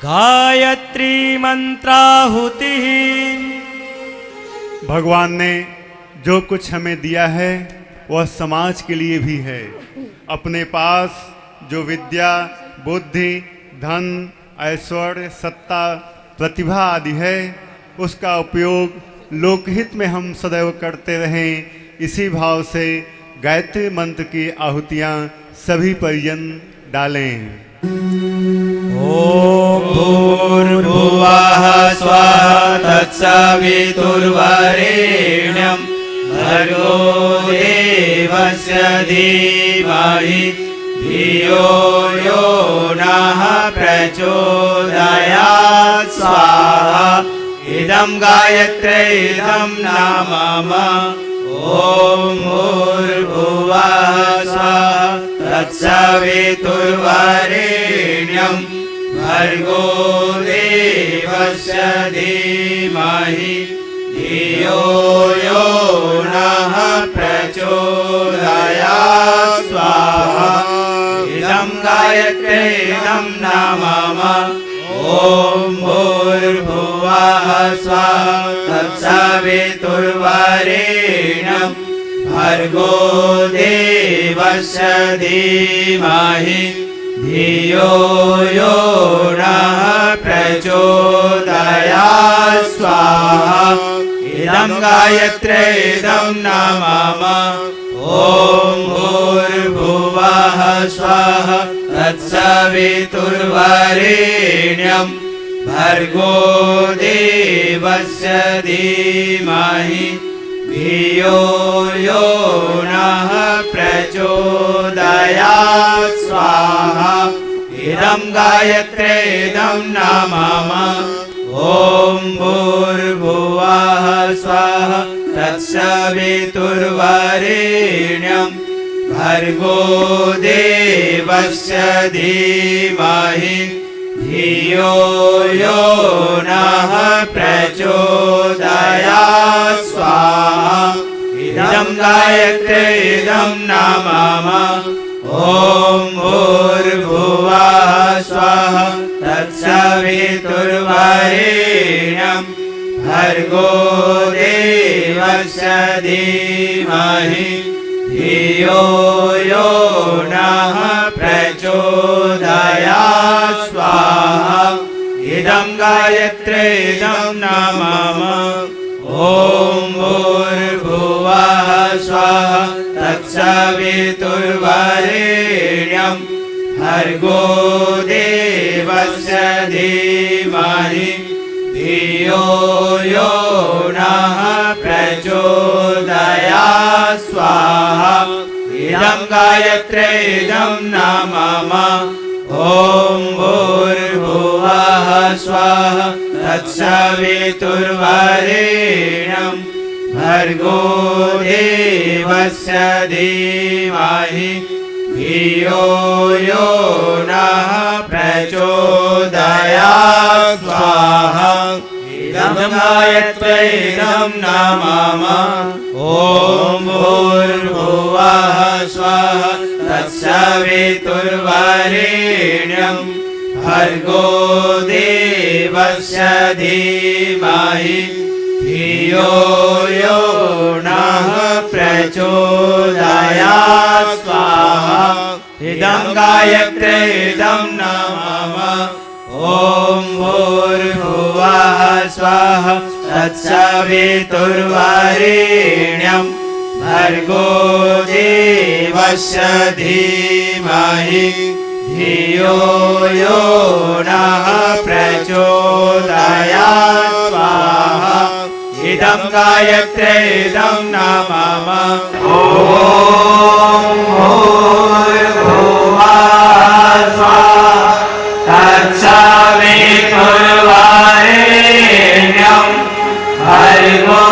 गायत्री मंत्राहुति। भगवान ने जो कुछ हमें दिया है वह समाज के लिए भी है। अपने पास जो विद्या, बुद्धि, धन, ऐश्वर्य, सत्ता, प्रतिभा आदि है, उसका उपयोग लोकहित में हम सदैव करते रहें। इसी भाव से गायत्री मंत्र की आहुतियाँ सभी परिजन डालें। ओम भूर्भुवः स्वः तत्सवितुर्वरेण्यं भर्गो देवस्य धीमहि धियो यो नः प्रचोदयात् स्वाहा। इदं गायत्री इदं नाम मम। ओम भूर्भुवः स्वः तत्सवितुर्वरेण्यं भर्गो देवस्य धीमहि धियो यो नः प्रचोदयात् स्वाहा। इदं गायत्री इदं नाम मम। ओम भूर्भुवः स्वः तत्सवितुर्वरेण्यं भर्गो देवस्य धीमहि धियो यो नः प्रचोदयात् स्वाहा। इदं गायत्री इदं नाम मम। ओम भूर्भुवः स्वः तत्सवितुर्वरेण्यं भर्गो देवस्य धीमहि धियो यो नः प्रचोदयात् स्वाहा। इदं गायत्री इदं नाम मम। ओम भूर्भुवः स्वः तत्सवितुर्वरेण्यं भर्गो देवस्य धीमहि धियो यो नः प्रचोदयात् स्वाहा। इदं गायत्री इदं नाम मम। ओम भूर्भुवः स्वः तत्सवितुर्वरेण्यं भर्गो देवस्य धीमहि धियो यो नः प्रचोदयात् स्वाहा। इदं गायत्री इदं नाम मम। ओम भूर्भुवः स्वः तत्सवितुर्वरेण्यं भर्गो देवस्य धीमहि धियो यो नः प्रचोदयात् स्वाहा। इदं गायत्री इदं नाम मम। ओम भूर्भुवः स्वः तत्सवितुर्वरेण्यं भर्गो देवस्य धीमहि धियो यो नः प्रचोदयात् स्वाहा। इदं गायत्री इदं नाम मम। ओम भूर्भुवः स्वः तत्सवितुर्वरेण्यं भर्गो देवस्य धीमहि धियो यो नः प्रचोदयात् स्वाहा। इदं गायत्री इदं नाम मम। ओम भूर्भुवः स्वः तत्सवितुर्वरेण्यं भर्गो देवस्य धीमहि धियो यो नः प्रचोदयात् स्वाहा। इदं गायत्री इदं नाम मम। ओम भूर्भुवः स्वः तत्सवितुर्वरेण्यं भर्गो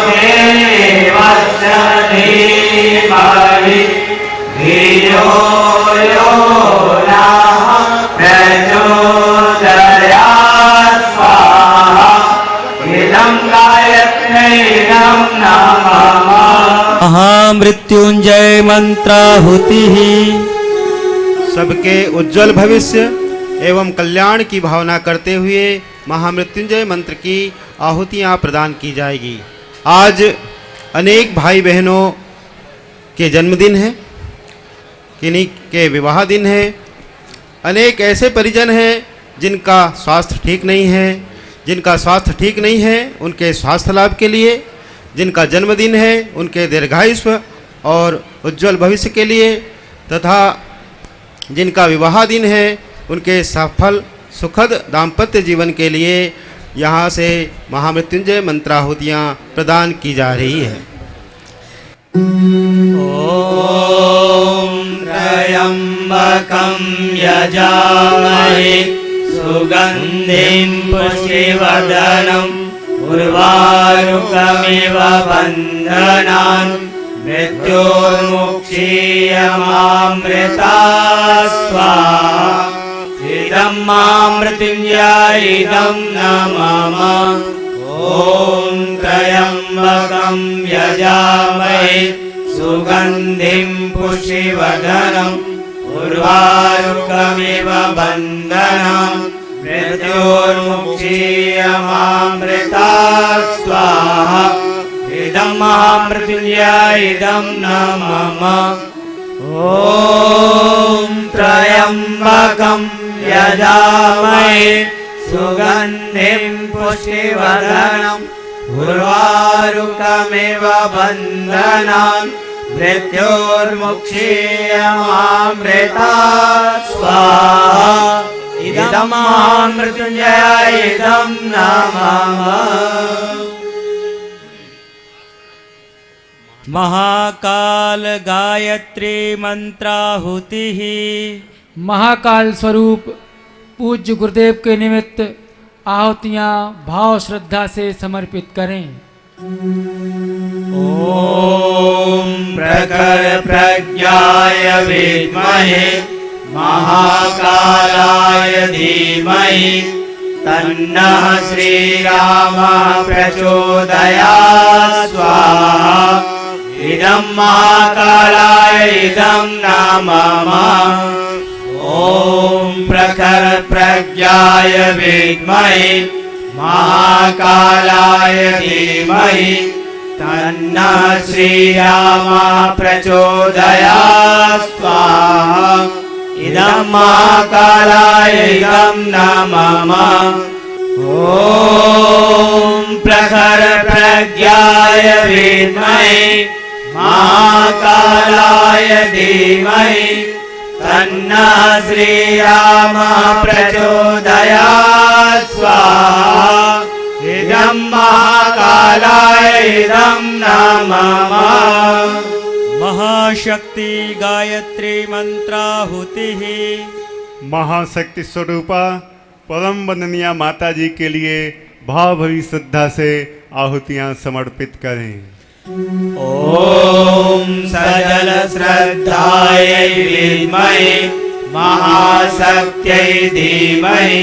देवस्य धीमहि धियो यो नः प्रचोदयात् स्वाहा। इदं गायत्री इदं नाम मम। महामृत्युंजय मंत्राहुति। सबके उज्जवल भविष्य एवं कल्याण की भावना करते हुए महामृत्युंजय मंत्र की आहुतियाँ प्रदान की जाएगी। आज अनेक भाई बहनों के जन्मदिन है, किन्हीं के विवाह दिन है, अनेक ऐसे परिजन हैं जिनका स्वास्थ्य ठीक नहीं है। जिनका स्वास्थ्य ठीक नहीं है उनके स्वास्थ्य लाभ के लिए, जिनका जन्मदिन है उनके दीर्घायुष्य और उज्जवल भविष्य के लिए, तथा जिनका विवाह दिन है उनके सफल सुखद दाम्पत्य जीवन के लिए यहाँ से महामृत्युंजय मंत्राहुतियाँ प्रदान की जा रही है। ॐ त्र्यम्बकं यजामहे सुगन्धिं पुष्टिवर्धनम् उर्वारुकमिव बन्धनान् मृत्योर्मुक्षीयमामृता स्वाहा। इदं मामृत्युञ्जय इदं न मम। ॐ त्र्यम्बकं यजामहे सुगन्धिं पुष्टिवर्धनम् उर्वारुकमिव बन्धनान् मृत्योर्मुक्षीयमामृता स्वाहा। इदं महामृत्युञ्जय इदं न मम। ॐ त्र्यम्बकं यजामहे सुगन्धिं पुष्टिवर्धनम् उर्वारुकमिव बन्धनान् मृत्योर्मुक्षीयमामृता स्वाहा। इदं महामृत्युञ्जय इदं न मम। महाकाल गायत्री मंत्राहुति। महाकाल स्वरूप पूज्य गुरुदेव के निमित्त आहुतियाँ भाव श्रद्धा से समर्पित करें। ॐ प्रखर प्रज्ञाय विद्महे महाकालाय धीमहि तन्नः श्रीरामः प्रचोदयात् स्वाहा। इदं महाकालाय इदं न मम। ॐ प्रखर प्रज्ञाय विद्महे महाकालाय धीमहि तन्नः श्रीरामः प्रचोदयात् स्वाहा। इदं महाकालाय इदं न मम। ॐ प्रखर प्रज्ञाय विद्महे महाकालाय धीमहि तन्नः श्रीरामः प्रचोदयात् स्वाहा। इदं महाकालाय इदं न मम। महाशक्ति गायत्री मंत्राहुति। महाशक्ति स्वरूपा परम वंदनीय माता जी के लिए भाव भरी श्रद्धा से आहुतियाँ समर्पित करें। ॐ सजल श्रद्धायै विद्महे महाशक्त्यै धीमहि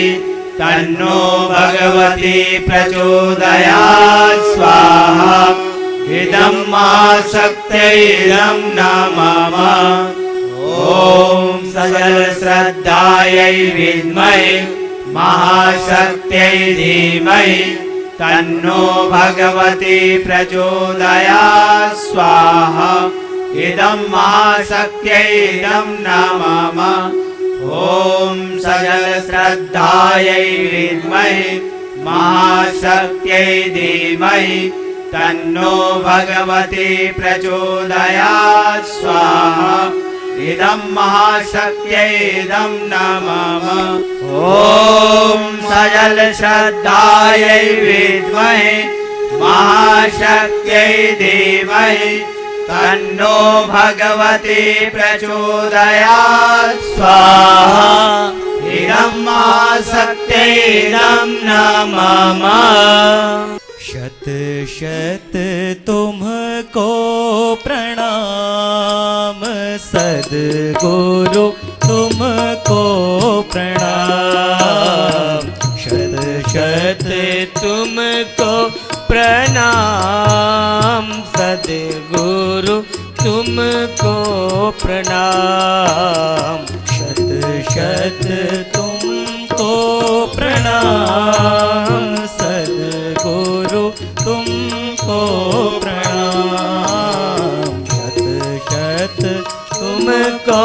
तन्नो भगवती प्रचोदयात् स्वाहा। इदं महाशक्त्यै इदं न मम। ॐ सजल श्रद्धायै विद्महे महाशक्त्यै धीमहि तन्नो भगवती प्रचोदयात् स्वाहा। इदं महाशक्त्यै इदं न मम। ॐ सजल श्रद्धायै विद्महे महाशक्त्यै धीमहि तन्नो भगवती प्रचोदयात् स्वाहा। इदं महाशक्त्यै इदं न मम। ॐ सजल श्रद्धायै विद्महे महाशक्त्यै धीमहि तन्नो भगवती प्रचोदयात् स्वाहा। इदं महाशक्त्यै इदं न मम। शत शत तुमको प्रणाम सद्गुरु तुमको प्रणाम। शत शत तुमको प्रणाम सद्गुरु तुमको प्रणाम। शत शत तुम प्रणाम सद्गुरु तुमको प्रणाम शत शत तुमको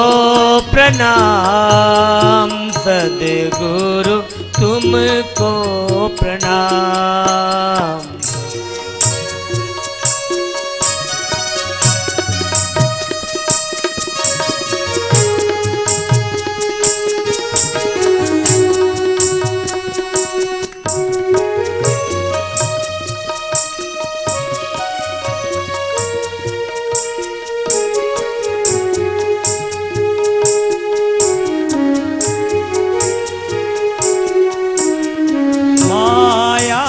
प्रणाम सद्गुरु तुमको प्रणाम। माया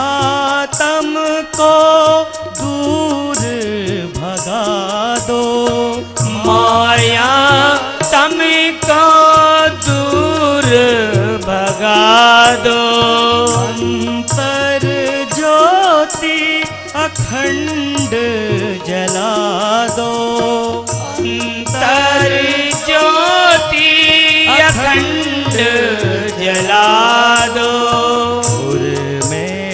तुमको दूर भगा दो अंतर ज्योति अखंड जला दो अंतर ज्योति अखंड जला दो पुर में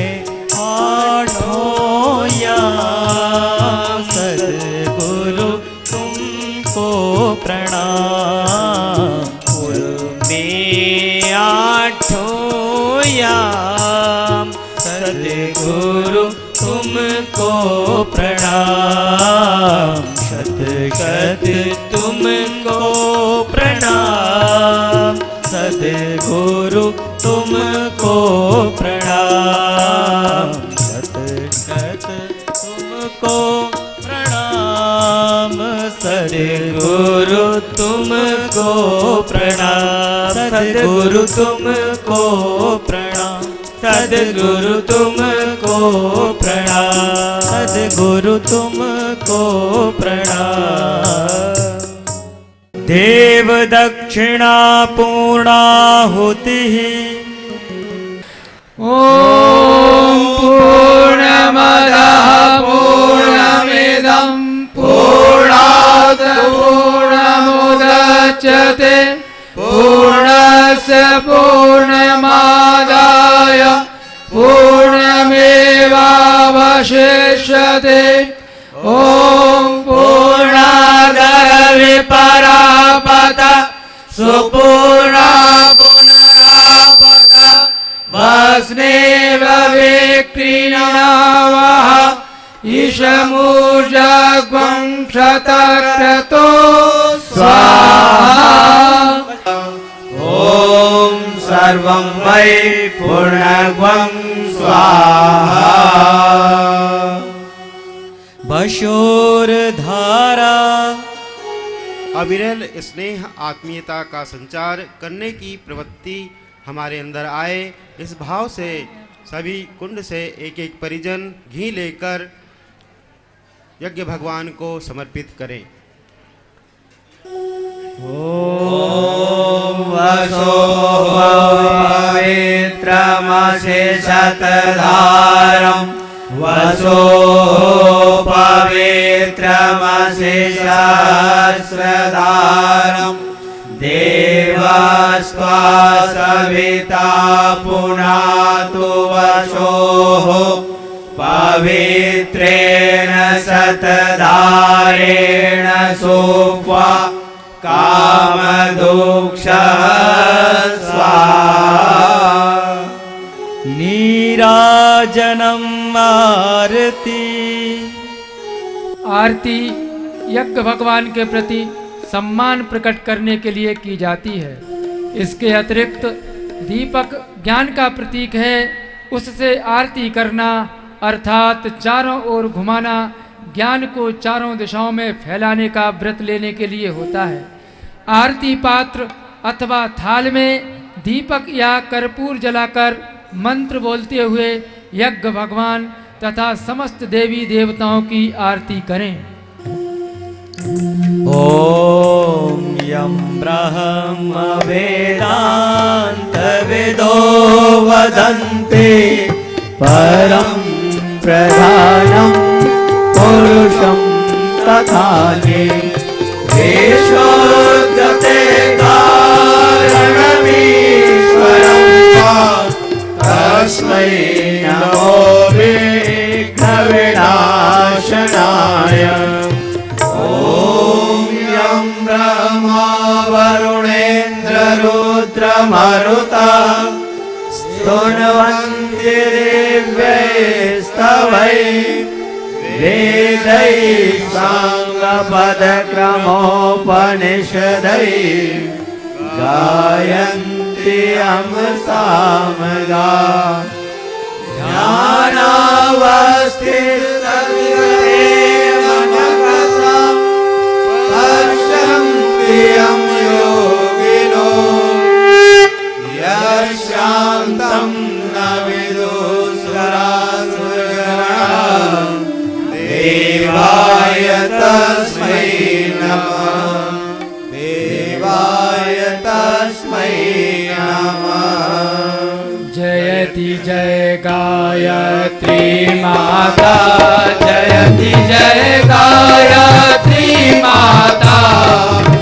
आठों याम सद्गुरु तुमको प्रणाम पुर में आठों याम सद्गुरु तुमको प्रणाम शत शत तुमको प्रणाम सद्गुरु तुमको प्रणाम शत शत तुमको प्रणाम सद्गुरु तुमको प्रणाम सद्गुरु तुमको प्रणाम सद्गुरु तुमको प्रणाम सद्गुरु तुमको प्रणाम। देव दक्षिणा पूर्णाहुति ॐ पूर्णमदः पूर्णमिदं पूर्णात् पूर्णमुदच्यते पूर्णस्य पूर्णमादाय पूर्णमेवावशिष्यते ॐ पूर्णादः विपरापत सुपूर्णा पुनरापत भस्मेव विक्रीणावः ईशमूर्जग्वं क्षतक्रतो स्वाहा। ॐ सर्वं वै पूर्णग्वं स्वाहा। बशोरधारा अविरल स्नेह आत्मीयता का संचार करने की प्रवृत्ति हमारे अंदर आए, इस भाव से सभी कुंड से एक एक परिजन घी लेकर यज्ञ भगवान को समर्पित करें। ॐ वसो पवित्रमशेषतधारम् वसो पवित्रमशेषहस्रधारम् देवस्त्वा सविता पुनातु वशोः पवित्रेण शतधारेण सोक्वा कामदोक्षः स्वाहा। नीराजनम् आरती आरती यज्ञ भगवान के प्रति सम्मान प्रकट करने के लिए की जाती है। इसके अतिरिक्त दीपक ज्ञान का प्रतीक है, उससे आरती करना अर्थात चारों ओर घुमाना ज्ञान को चारों दिशाओं में फैलाने का व्रत लेने के लिए होता है। आरती पात्र अथवा थाल में दीपक या कर्पूर जलाकर मंत्र बोलते हुए यज्ञ भगवान तथा समस्त देवी देवताओं की आरती करें। ॐ यं ब्रह्म वेदान्तविदो वदन्ति परं प्रधानं पुरुषं तथान्ये विशुद्धते कारणमीश्वरं नमो विघ्नविनाशनाय ॐ यं ब्रह्मा वरुणेन्द्ररुद्रमरुता स्तुवन्ति दिव्यैस्तवैः वेदैः साङ्गपदक्रमोपनिषदैः गायन्ति यं सामगा ध्यानावस्थितविदेवमनसा पश्यन्ति यं योगिनो यशान्तं न विदुषुरासुरगणाः देवाय तस्मै नमः देवाय तस्मै नमः जयति जय गायत्री माता जयति जय गायत्री माता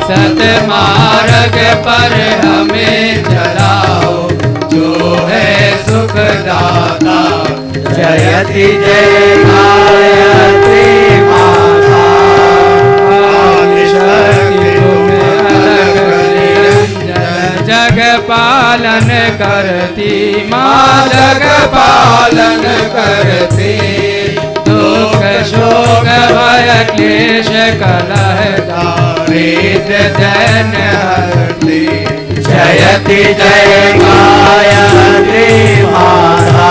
सतमार्ग पर हमें चलाओ जो है सुखदाता जयति जय गायत्री माता आदिशक्ति तुम्हें अलग निरंजन जग पालन करती माँ जग पालन करती दुख शोक भय क्लेश कलह दारिद्र जन हरती जयति जय गायत्री माता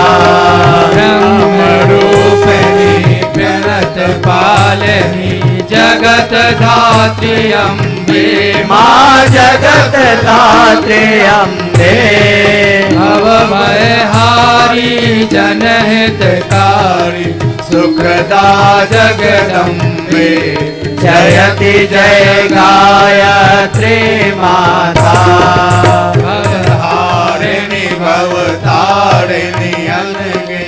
ब्रह्म रूपिणी प्रणत पालिनी जगत धात्री अम्बे माँ जगत धात्री अम्बे भवभय हारी जनहितकारी सुखदा जगदम्बे जयति जय गायत्री माता भवहारिणि भवतारिणि अनगे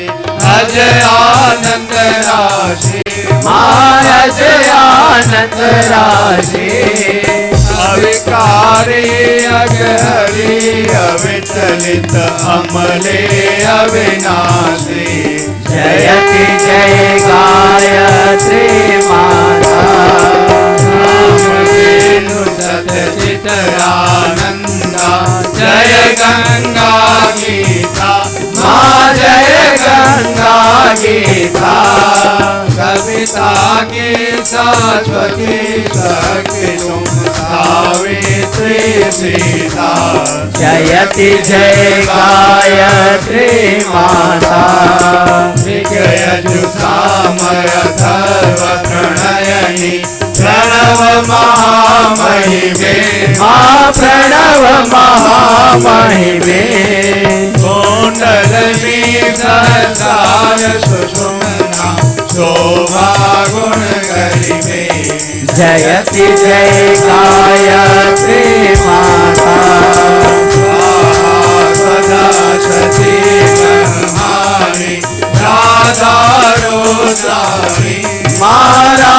अज आनंद राशि महाराज आनंद राशि अविकारी अगहरी अविचलित अमले अविनाशी जयति जय गायत्री माता रामधेनु सतचित आनंदा जय गंगा गीता माँ जय गंगा गीता कविता की शाश्वती शक्ति तुम सावित्री सीता जयति जय गायत्री माता विजयजुषामय सर्व प्रणयनी प्रणव महामहिमे माँ प्रणव महामहिमे कुंडलनी सहस्रार सुषुम्ना शोभा गुण गरिमे जयति जय गायत्री माता सदा सती ब्रह्माणि राधारो सारी मारा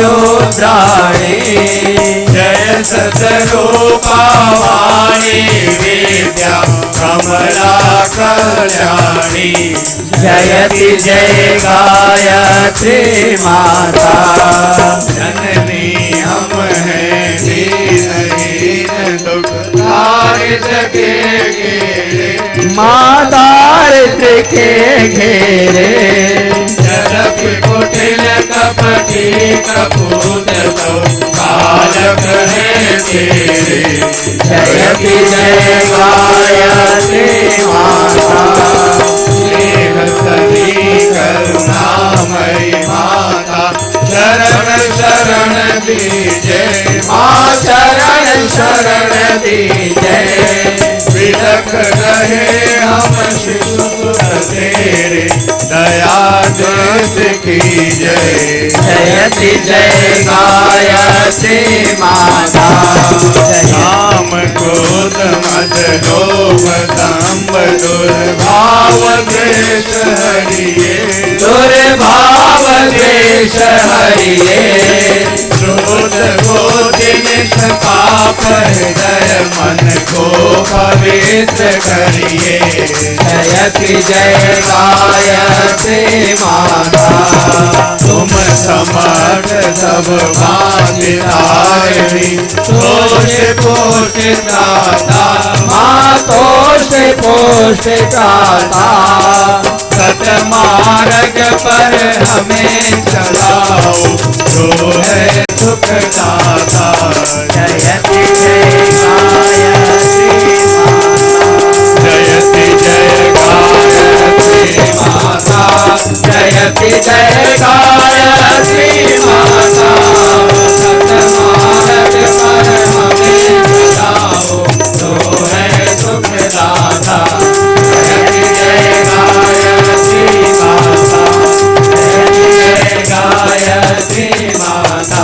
रुद्राणी जय सतरूपावाणी विद्या कमला कल्याणी जयति जय गायत्री माता जननी हम हैं दीन दुख दारिद्र के घेरे मातारित्र के घेरे जलक कुटिल कपटी कपूत तो बालक है तेरे जयति जय गायत्री माता स्नेह सदी करुणामयी माता शरण शरण दीजे माँ शरण शरण दीजे विलख रहे हम शिशु तेरे दया देश की जय जयति जय गायत्री माता राम क्रोध मद लोभ दंभ दुर्भाव द्वेष हरिये दुर्भाव देश हरिये क्रोध गोति निष्पाप हृदय मन को पवित्र करिए जयति जयति जय गायत्री माता। तुम समर्थ सब भाग्यधारिणी, तोष पोषिता माँ तोष पोषिता। सतमार्ग पर हमें चलाओ, जो है सुखदाता। जयति जय गायत्री माता। जयति जय गायत्री माता जयति जय गायत्री माता। सतमार्ग पर हमें चलाओ, जो है सुखदाता। जयति जय गायत्री माता। जयति जय गायत्री माता।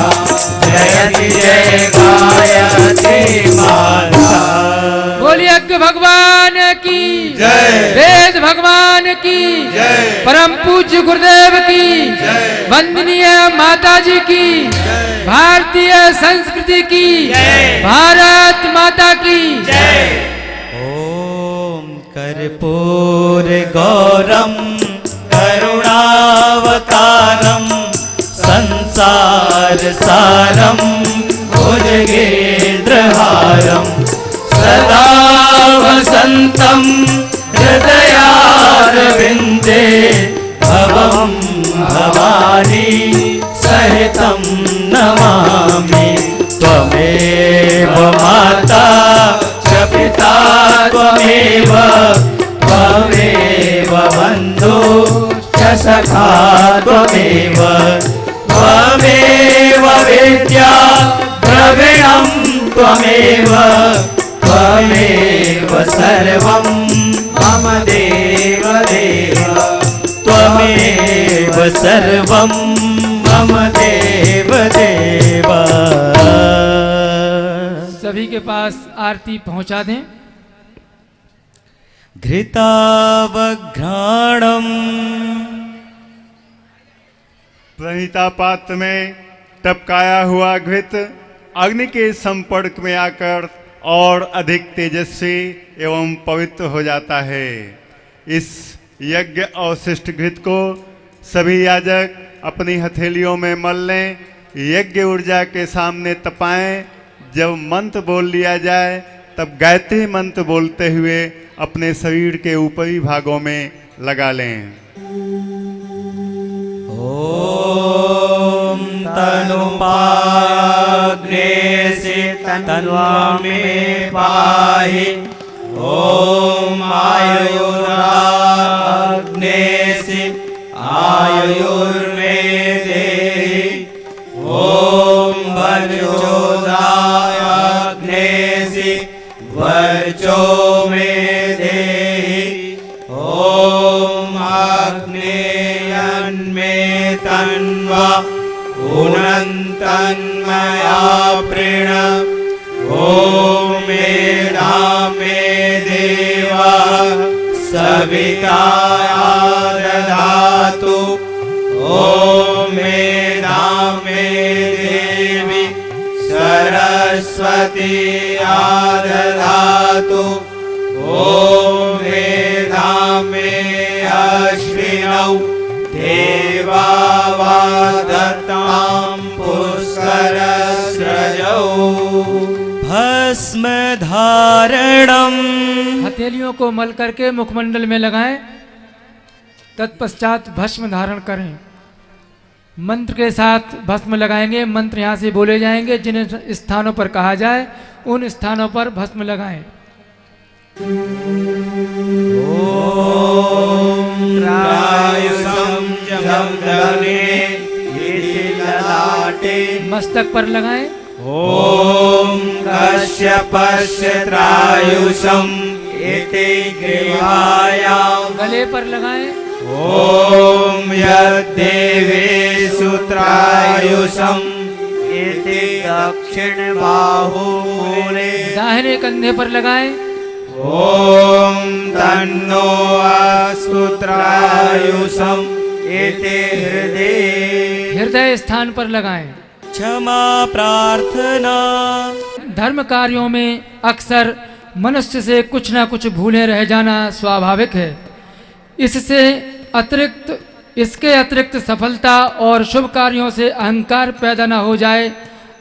जयति जय गायत्री माता। बोलिए यज्ञ भगवान की जय। वेद भगवान की जय। परम पूज्य गुरुदेव की जय। वंदनीय माता जी की भारतीय संस्कृति की भारत माता की ॐ कर्पूर गौरम करुणावतारम संसार सारम भुजगेन्द्रहारम सदा वसन्तं हृदयारविन्दे भवं भवानी सहितं नमामि। त्वमेव माता च पिता त्वमेव त्वमेव बन्धु च सखा त्वमेव त्वमेव विद्या द्रविणं त्वमेव त्वमेव सर्वं मम देव देव त्वमेव सर्वं मम देव देव। सभी के पास आरती पहुंचा दें। घृतावघ्राणम् संहिता पात्र में टपकाया हुआ घृत अग्नि के संपर्क में आकर और अधिक तेजस्वी एवं पवित्र हो जाता है। इस यज्ञ अवशिष्ट घृत को सभी याजक अपनी हथेलियों में मल लें, यज्ञ ऊर्जा के सामने तपाएं। जब मंत्र बोल लिया जाए तब गायत्री मंत्र बोलते हुए अपने शरीर के ऊपरी भागों में लगा लें। ॐ तनुपाग्नेसि तन्वा मे पाहि। ॐ आयुराग्नेसि आयुर्मे देहि। ॐ वर्चोदाग्नेसि वर्चो मे देहि। ॐ आग्नेयन्मे तन्वा पुनन्तन्मया प्रीण। ॐ मेधा मे देवा सविता दधातु। ॐ मेधा मे देवी सरस्वती दधातु। ॐ मेधा मे अश्विनौ देवावादतां पुष्करस्रजौ। भस्म धारणम हथेलियों को मल करके मुखमंडल में लगाएं, तत्पश्चात भस्म धारण करें। मंत्र के साथ भस्म लगाएंगे। मंत्र यहाँ से बोले जाएंगे। जिन स्थानों पर कहा जाए उन स्थानों पर भस्म लगाएं। मस्तक पर लगाएं। ॐ कश्यपस्य त्रायुषम् इति ग्रीवायां। गले पर लगाएं। ॐ यद्देवेषु त्रायुषम् इति दक्षिण बाहुमूले। दाहिने कंधे पर लगाएं। ॐ तन्नो अस्तु त्रायुषम् इति हृदय स्थान पर लगाएं। क्षमा प्रार्थना। धर्म कार्यों में अक्सर मनुष्य से कुछ ना कुछ भूले रह जाना स्वाभाविक है, इसके अतिरिक्त सफलता और शुभ कार्यों से अहंकार पैदा न हो जाए।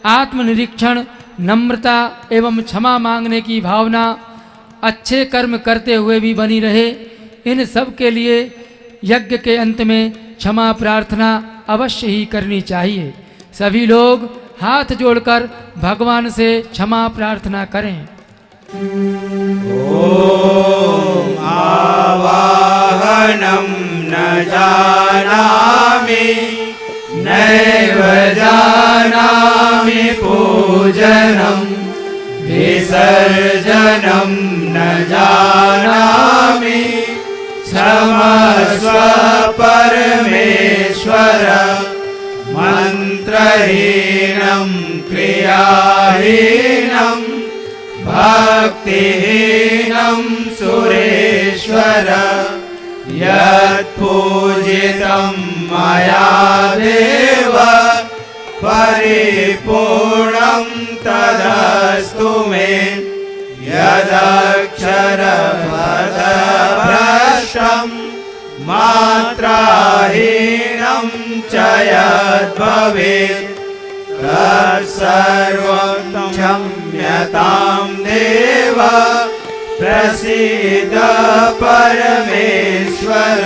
आत्मनिरीक्षण, नम्रता एवं क्षमा मांगने की भावना अच्छे कर्म करते हुए भी बनी रहे। इन सब के लिए यज्ञ के अंत में क्षमा प्रार्थना अवश्य ही करनी चाहिए। सभी लोग हाथ जोड़कर भगवान से क्षमा प्रार्थना करें। ओम आवाहनम न जानामि नैव जानामि पूजनम विसर्जनम न जानामि क्षमस्व परमेश्वर मंत्रहीनं क्रियाहीनं भक्तिहीनं सुरेश्वर यत्पूजितं मया देव परिपूर्णं तदस्तु मे यदक्षरपदभ्रष्टं मात्राहीनं च यद्भवेत् तत्सर्वं क्षम्यतां देव प्रसीद परमेश्वर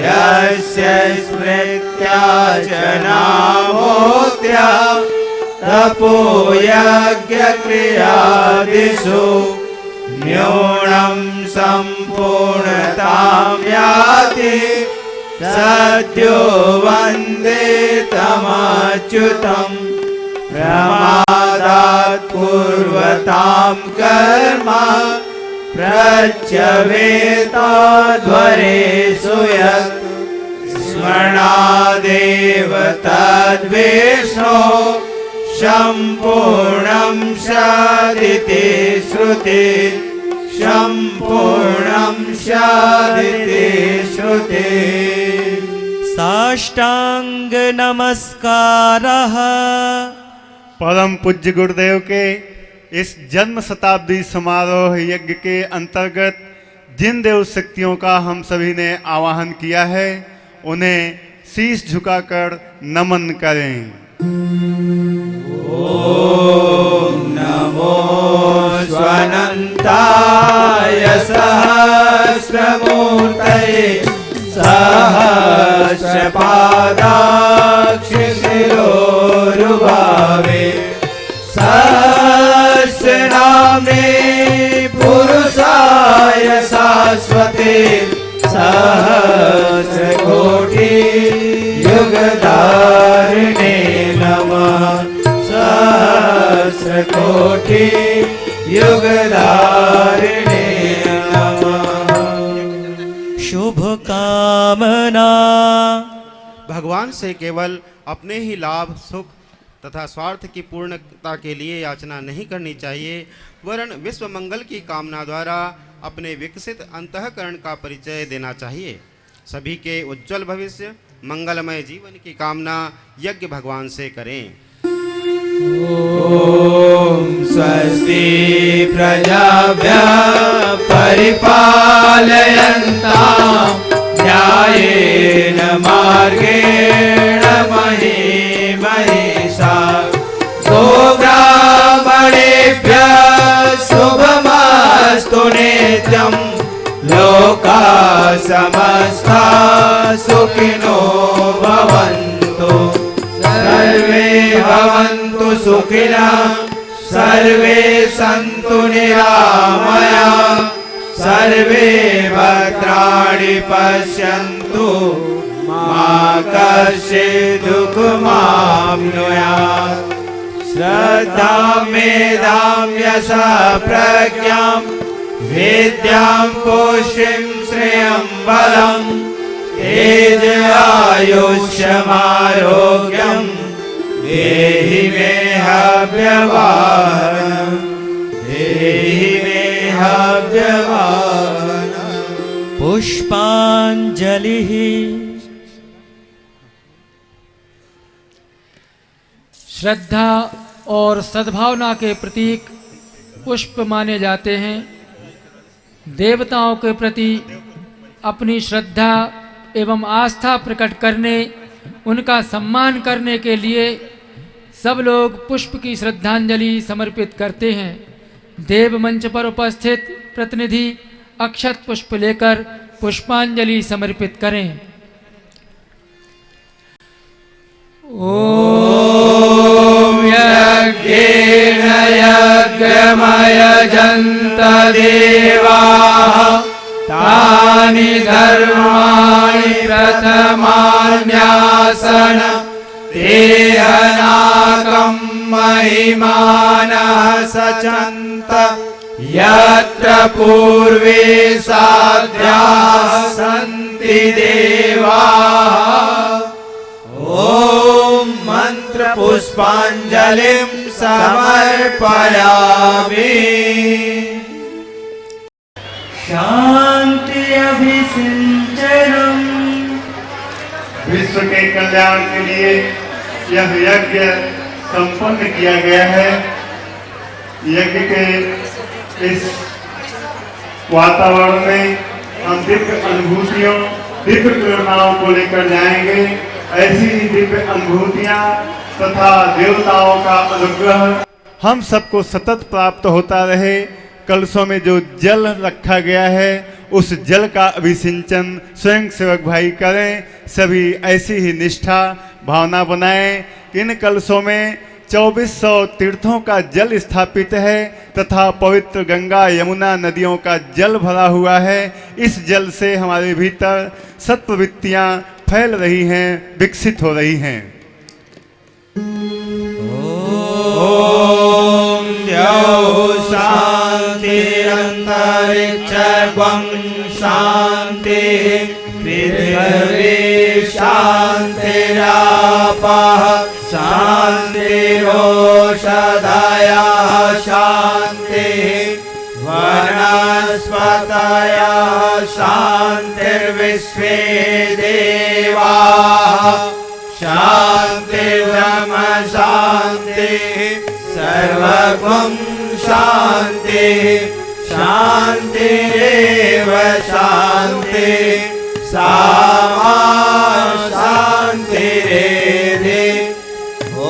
यस्य स्मृत्या च नामोऽत्या तपोयज्ञक्रियादिषु न्यूनं सम्पूर्णतां याति सद्यो वन्दे तमच्युतं प्रमादात् कुर्वतां कर्म प्रत्यवेताध्वरेषु यत् स्मरणादेव तद्विष्णो सम्पूर्णं स्यादिति श्रुते सम्पूर्णं स्यादिति श्रुते। साष्टांग नमस्कारः। परम पूज्य गुरुदेव के इस जन्म शताब्दी समारोह यज्ञ के अंतर्गत जिन देव शक्तियों का हम सभी ने आवाहन किया है उन्हें शीश झुकाकर नमन करें। ओम नमो स्वनंताय सहस्रमूर्तये सहस्रपादाक्षिशिरोरुभावे सहस्रनाम्ने पुरुषाय शाश्वते सहस्रकोटि युगधारिणे नमः सहस्रकोटि युगधारिणे नमः। शुभ कामना। भगवान से केवल अपने ही लाभ, सुख तथा स्वार्थ की पूर्णता के लिए याचना नहीं करनी चाहिए, वरन विश्व मंगल की कामना द्वारा अपने विकसित अंतःकरण का परिचय देना चाहिए। सभी के उज्जवल भविष्य, मंगलमय जीवन की कामना यज्ञ भगवान से करें। ओम स्वस्ति प्रजाभ्यः परिपालयन्तां न्यायेन मार्गेण महीं महिषाः गोब्राह्मणेभ्यः शुभमस्तु नित्यं लोकाः समस्ताः सुखिनो भवन्तु सर्वे भवन्तु सुखिनः सर्वे सन्तु निरामयाः सर्वे भद्राणि पश्यन्तु मा कश्चित् दुःखमाप्नुयात्। श्रद्धां मेधां यशः प्रज्ञां विद्यां पुष्टिं श्रियं बलं तेजआयुष्यमारोग्यं देहि मे हव्यवाहनं देहि मे हव्यवाहनं। पुष्पांजलिः। श्रद्धा और सद्भावना के प्रतीक पुष्प माने जाते हैं। देवताओं के प्रति अपनी श्रद्धा एवं आस्था प्रकट करने, उनका सम्मान करने के लिए सब लोग पुष्प की श्रद्धांजलि समर्पित करते हैं। देव मंच पर उपस्थित प्रतिनिधि अक्षत पुष्प लेकर पुष्पांजलि समर्पित करें। ॐ यज्ञेन यज्ञमयजन्त देवाः तानि धर्माणि प्रथमान्यासन तेहनाकं महिमानः सचन्त यत्र पूर्वे साध्याः सन्ति देवाः। ॐ मंत्र पुष्पांजलिं समर्पयामि। शांति अभिसिंचनम्। विश्व के कल्याण के लिए यह यज्ञ संपन्न किया गया है। यज्ञ के इस वातावरण में हम दिव्य अनुभूतियों, दिव्य प्रेरणाओं को लेकर जाएंगे। ऐसी ही दिव्य अनुभूतियां तथा देवताओं का अनुग्रह हम सबको सतत प्राप्त होता रहे। कलशों में जो जल रखा गया है उस जल का अभिसिंचन स्वयं सेवक भाई करें। सभी ऐसी ही निष्ठा भावना बनाएं कि इन कलशों में 2400 तीर्थों का जल स्थापित है तथा पवित्र गंगा यमुना नदियों का जल भरा हुआ है। इस जल से हमारे भीतर सत्प्रवृत्तियां फैल रही हैं, विकसित हो रही हैं। ॐ द्यौः शान्तिरन्तरिक्षं शान्तिः पृथिवी शान्तिरापः शान्तिरोषधयः शान्तिः वनस्पतयः शान्तिर्विश्वे देवाः शान्तिर्ब्रह्म शान्तिः सर्वगुं शान्तिः शान्तिरेव शान्तिः सामा शान्तिरेधि। ॐ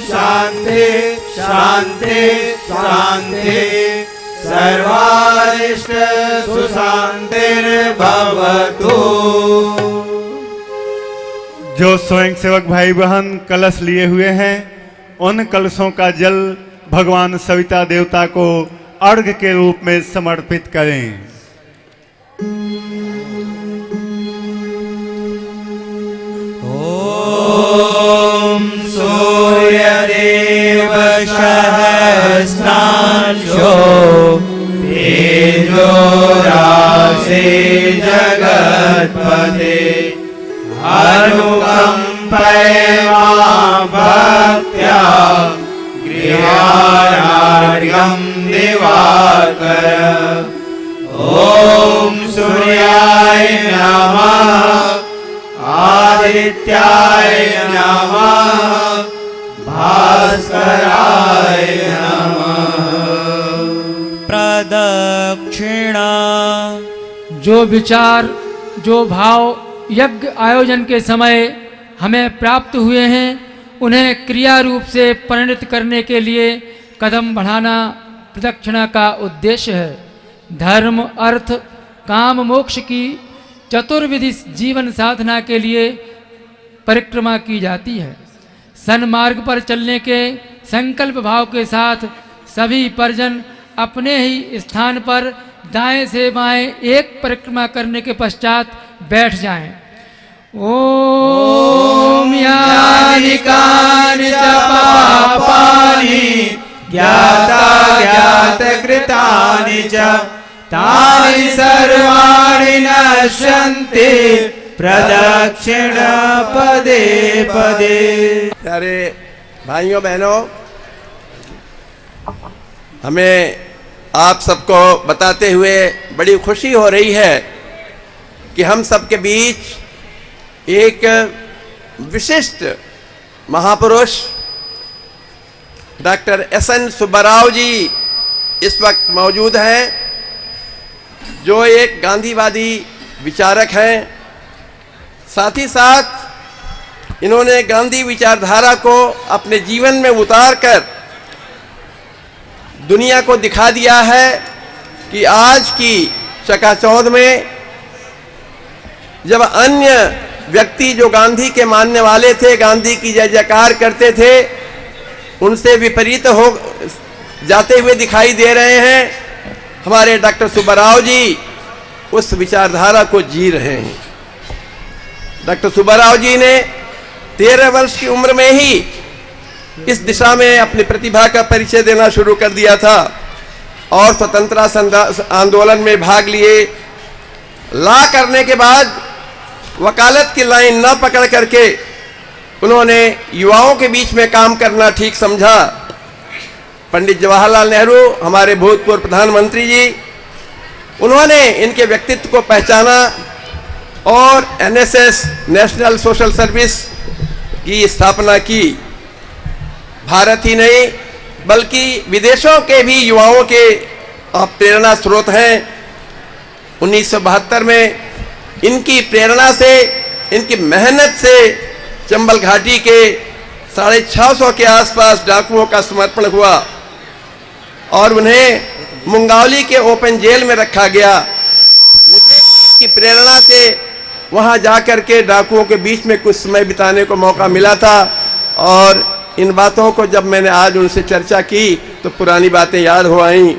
शान्ति शान्ति शान्ति सर्वारिष्ट सुशान्तिर्भवतु। जो स्वयं सेवक भाई बहन कलश लिए हुए हैं उन कलशों का जल भगवान सविता देवता को अर्घ्य के रूप में समर्पित करें। ॐ सूर्यदेव सहस्रांशो तेजो राशे जगत्पते अनुकंपया भक्त्या गृहाणार्घ्यं दिवाकर। ॐ सूर्याय नमः आदित्याय नमः भास्कराय नमः। प्रदक्षिणा। जो विचार, जो भाव यज्ञ आयोजन के समय हमें प्राप्त हुए हैं उन्हें क्रिया रूप से परिणत करने के लिए कदम बढ़ाना प्रदक्षिणा का उद्देश्य है। धर्म, अर्थ, काम, मोक्ष की चतुर्विधि जीवन साधना के लिए परिक्रमा की जाती है। सन्मार्ग पर चलने के संकल्प भाव के साथ सभी परिजन अपने ही स्थान पर दाएं से बाएं एक परिक्रमा करने के पश्चात बैठ जाएं। ओम यानि कानि च पापानि ज्ञात कृतानि च तानि सर्वाणि नश्यन्ति प्रदक्षिण पदे पदे। प्यारे भाइयों बहनों, हमें आप सबको बताते हुए बड़ी खुशी हो रही है कि हम सबके बीच एक विशिष्ट महापुरुष डॉक्टर एस एन सुब्बाराव जी इस वक्त मौजूद हैं, जो एक गांधीवादी विचारक हैं, साथ ही साथ इन्होंने गांधी विचारधारा को अपने जीवन में उतारकर दुनिया को दिखा दिया है कि आज की चकाचौंध में जब अन्य व्यक्ति जो गांधी के मानने वाले थे, गांधी की जय जयकार करते थे, उनसे विपरीत हो जाते हुए दिखाई दे रहे हैं, हमारे डॉक्टर सुब्बाराव जी उस विचारधारा को जी रहे हैं। डॉक्टर सुब्बाराव जी ने 13 वर्ष की उम्र में ही इस दिशा में अपनी प्रतिभा का परिचय देना शुरू कर दिया था और स्वतंत्रता आंदोलन में भाग लिए। ला करने के बाद वकालत की लाइन न पकड़ करके उन्होंने युवाओं के बीच में काम करना ठीक समझा। पंडित जवाहरलाल नेहरू, हमारे भूतपूर्व प्रधानमंत्री जी, उन्होंने इनके व्यक्तित्व को पहचाना और एनएसएस, नेशनल सोशल सर्विस की स्थापना की। भारत ही नहीं बल्कि विदेशों के भी युवाओं के प्रेरणा स्रोत हैं। 1972 में इनकी प्रेरणा से, इनकी मेहनत से चंबल घाटी के 650 के आसपास डाकुओं का समर्पण हुआ और उन्हें मुंगावली के ओपन जेल में रखा गया। मुझे की प्रेरणा से वहां जाकर के डाकुओं के बीच में कुछ समय बिताने को मौका मिला था और इन बातों को जब मैंने आज उनसे चर्चा की तो पुरानी बातें याद हो आईं।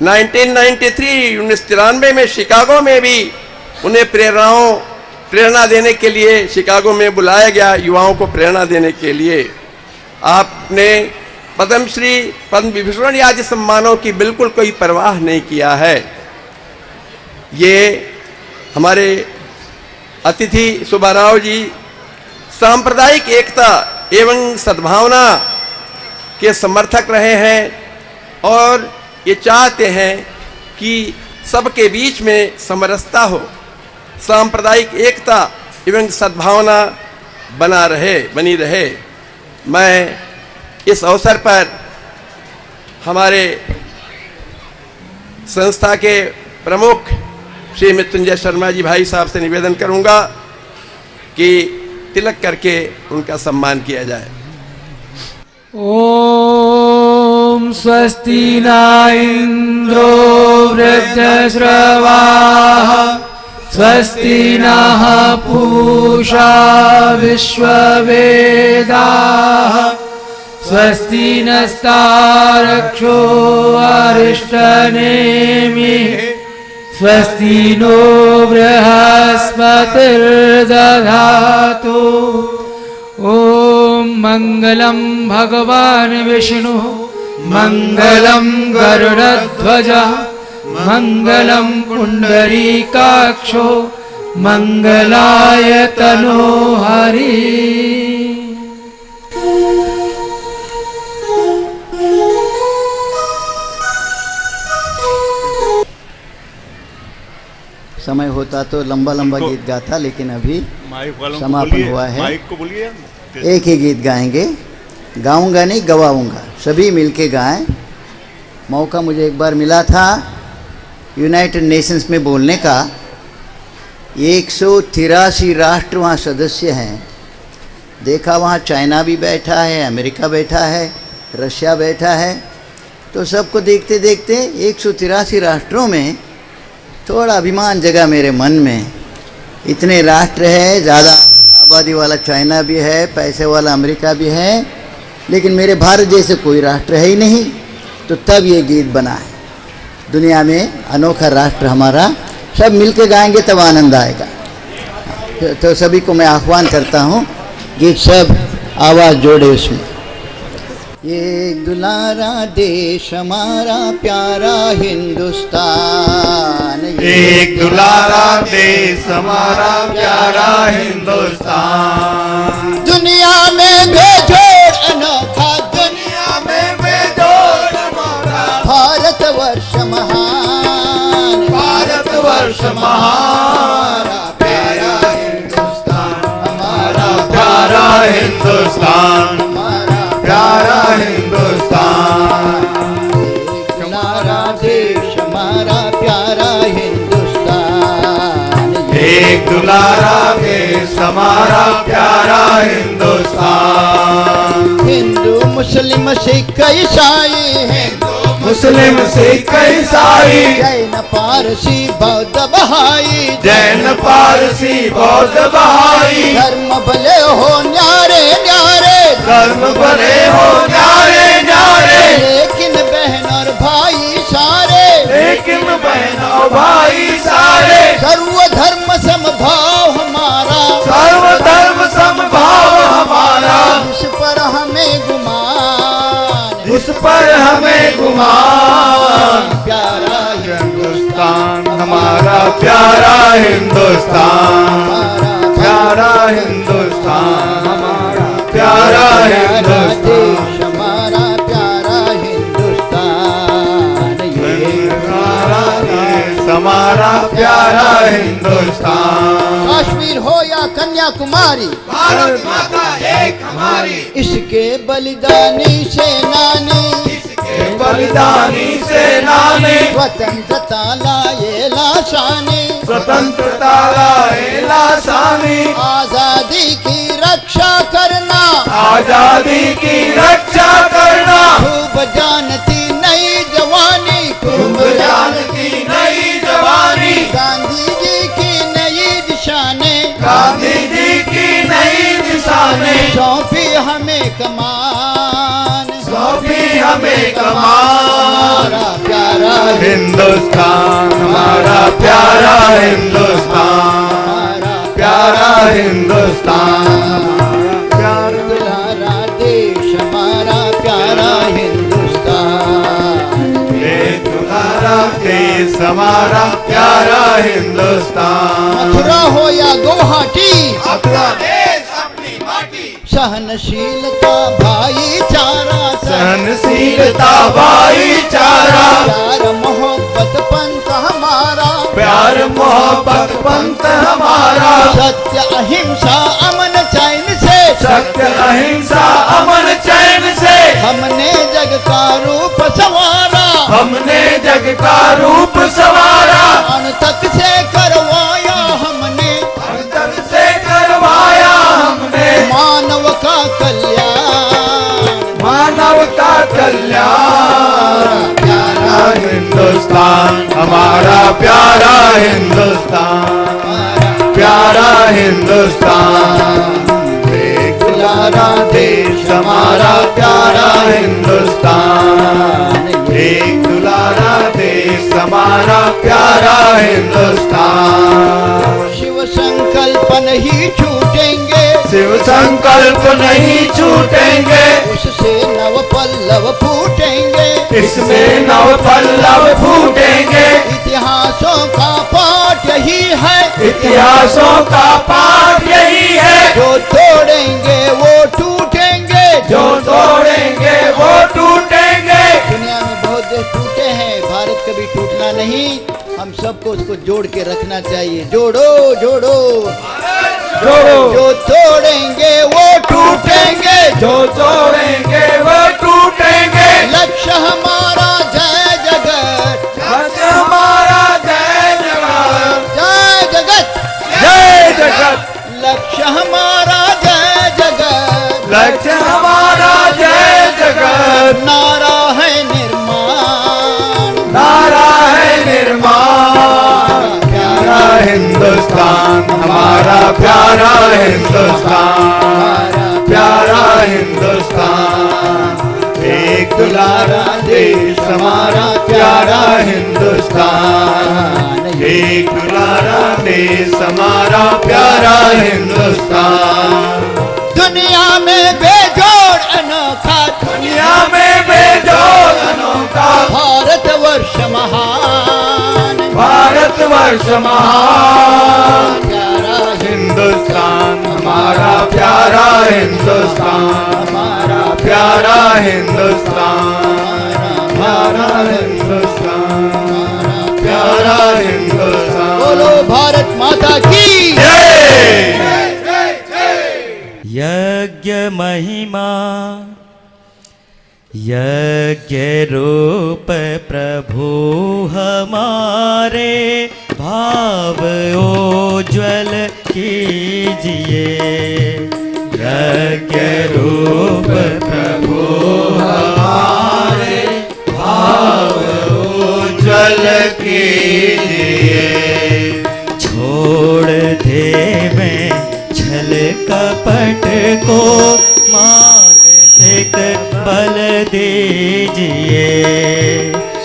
1993 में शिकागो में भी उन्हें प्रेरणा देने के लिए शिकागो में बुलाया गया, युवाओं को प्रेरणा देने के लिए। आपने पद्मश्री, पद्म विभूषण आदि सम्मानों की बिल्कुल कोई परवाह नहीं किया है। ये हमारे अतिथि सुब्बाराव जी सांप्रदायिक एकता एवं सद्भावना के समर्थक रहे हैं और ये चाहते हैं कि सबके बीच में समरसता हो, सांप्रदायिक एकता एवं सद्भावना बनी रहे। मैं इस अवसर पर हमारे संस्था के प्रमुख श्री मृत्युंजय शर्मा जी भाई साहब से निवेदन करूंगा कि तिलक करके उनका सम्मान किया जाए। ओम स्वस्ति न इंद्रो वृद्धश्रवाः स्वस्ति नः पूषा विश्ववेदाः स्वस्ति नस्तारक्षो अरिष्टनेमिः स्वस्ति नो बृहस्पतिर्दधातु। ओम मंगलम भगवान विष्णु मंगलम गरुड़ध्वज मंगलम पुंडरीकाक्षो मंगलाय तनोहरि। समय होता तो लंबा लंबा गीत गाता, लेकिन अभी समापन हुआ है। माइक को बोलिए। एक ही गीत गाएंगे, गाऊंगा नहीं गवाऊंगा, सभी मिलके गाएं। मौका मुझे एक बार मिला था यूनाइटेड नेशंस में बोलने का। 183 राष्ट्र वहाँ सदस्य हैं। देखा वहाँ चाइना भी बैठा है, अमेरिका बैठा है, रशिया बैठा है। तो सबको देखते देखते 183 राष्ट्रों में थोड़ा अभिमान जगा मेरे मन में। इतने राष्ट्र है, ज़्यादा आबादी वाला चाइना भी है, पैसे वाला अमेरिका भी है, लेकिन मेरे भारत जैसे कोई राष्ट्र है ही नहीं। तो तब ये गीत बना है। दुनिया में अनोखा राष्ट्र हमारा, सब मिलके गाएंगे तब आनंद आएगा। तो सभी को मैं आह्वान करता हूँ, गीत सब आवाज़ जोड़े उसमें। ये दुलारा देश हमारा प्यारा हिंदुस्तान, एक दुलारा देश हमारा प्यारा हिंदुस्तान। दुनिया में बेजोड़ अनोखा, दुनिया में बेजोड़ हमारा भारतवर्ष महान, भारतवर्ष महान। प्यारा हिंदुस्तान, हमारा प्यारा हिंदुस्तान, प्यारा हिंदुस्तान। दुलारा देश हमारा प्यारा प्यारा हिंदुस्तान, एक दुलारा देश हमारा प्यारा हिंदुस्तान। हिंदू मुस्लिम सिख ईसाई, हिंदू मुस्लिम सिख ईसाई, जैन पारसी बौद्ध बहाई, जैन पारसी बौद्ध बहाई, धर्म भले हो न्यारे न्यारे, धर्म भले हो न्यारे न्यारे, लेकिन बहन और भाई सारे, लेकिन बहन और भाई सारे, सर्व धर्म समभाव हमारा, सर्व धर्म समभाव हमारा, इस पर हमें गुमान, उस पर हमें गुमान। प्यारा हिंदुस्तान हमारा प्यारा हिंदुस्तान, प्यारा हिंदुस्तान हमारा प्यारा हिंदुस्तान, देश हमारा प्यारा हिंदुस्तान, ये हमारा देश हमारा प्यारा हिंदुस्तान। कश्मीर हो या कन्याकुमारी, भारत माता एक हमारी, इसके बलिदानी सेनानी, बलिदानी सेनानी, स्वतंत्रता लाए लाशानी, स्वतंत्रता लाए लाशानी, आजादी की रक्षा करना, आजादी की रक्षा करना, खूब जानती नई जवानी, खूब जानती नई जवानी, गांधी जी की नई दिशाने, गांधी जी की नई दिशा ने सौंपी हमें कमान, सौंपी हमें कमान। हमारा प्यारा हिंदुस्तान हमारा प्यारा हिंदुस्तान, प्यारा हिंदुस्तान, प्यारा दुलारा देश हमारा प्यारा हिंदुस्तान, एक दुलारा देश हमारा प्यारा हिंदुस्तान। मथुरा हो या गुवाहाटी, अपना देश अपनी माटी, सहनशीलता भाईचारा, सहनशीलता भाईचारा, प्यार मोहब्बत पंथ हमारा, प्यार मोहब्बत पंथ हमारा, सत्य अहिंसा अमन चैन से, सत्य अहिंसा अमन चैन से, हमने जग का रूप संवारा, हमने जग का रूप सवारा, अण तक से करवाया हमने, अंतर से करवाया हमने, मानव का कल्याण, मानव का कल्याण। प्यारा हिंदुस्तान हमारा प्यारा हिंदुस्तान, प्यारा हिंदुस्तान, एक दुलारा देश हमारा प्यारा हिंदुस्तान, एक दुलारा देश हमारा प्यारा हिंदुस्तान। शिव संकल्प नहीं छूटेंगे, शिव संकल्प नहीं छूटेंगे, उससे नव पल्लव फूटेंगे, इसमें नव पल्लव फूटेंगे, इतिहासों का पाठ यही है, इतिहासों का पाठ यही है, जो तोड़ेंगे वो टूटेंगे, जो तोड़ेंगे वो टूटेंगे। दुनिया में बहुत देश टूटे हैं, भारत कभी टूटना नहीं, हम सबको उसको जोड़ के रखना चाहिए, जोड़ो जोड़ो जोड़ो, जो तोड़ेंगे वो टूटेंगे, जो तोड़ेंगे वो टूटेंगे। लक्ष्य हमारा जय जगत, लक्ष्य हमारा जय जगत, जय जगत, जय जगत, लक्ष्य हमारा जय जगत, लक्ष्य हमारा जय जगत, नारा है निर्माण, नारा है निर्माण। प्यारा हिंदुस्तान हमारा प्यारा हिंदुस्तान, प्यारा हिंदुस्तान, एक दुलारा देश हमारा प्यारा हिंदुस्तान, एक दुलारा देश हमारा प्यारा हिंदुस्तान। दुनिया में बेजोड़ अनोखा, दुनिया में बेजोड़ अनोखा, भारतवर्ष महान, भारतवर्ष महान। प्यारा हिंदुस्तान हमारा प्यारा हिंदुस्तान, हमारा प्यारा हिंदुस्तान, प्यारा हिंदुस्तान, प्यारा हिंदुस्तान। बोलो भारत माता की जय। यज्ञ महिमा यज्ञ रूप प्रभु हमारे, हमारे भाव उज्ज्वल कीजिए। यज्ञ रूप प्रभु हमारे भाव उज्ज्वल कीजिए। छोड़ देवें छल कपट को मानसिक बल दीजिए।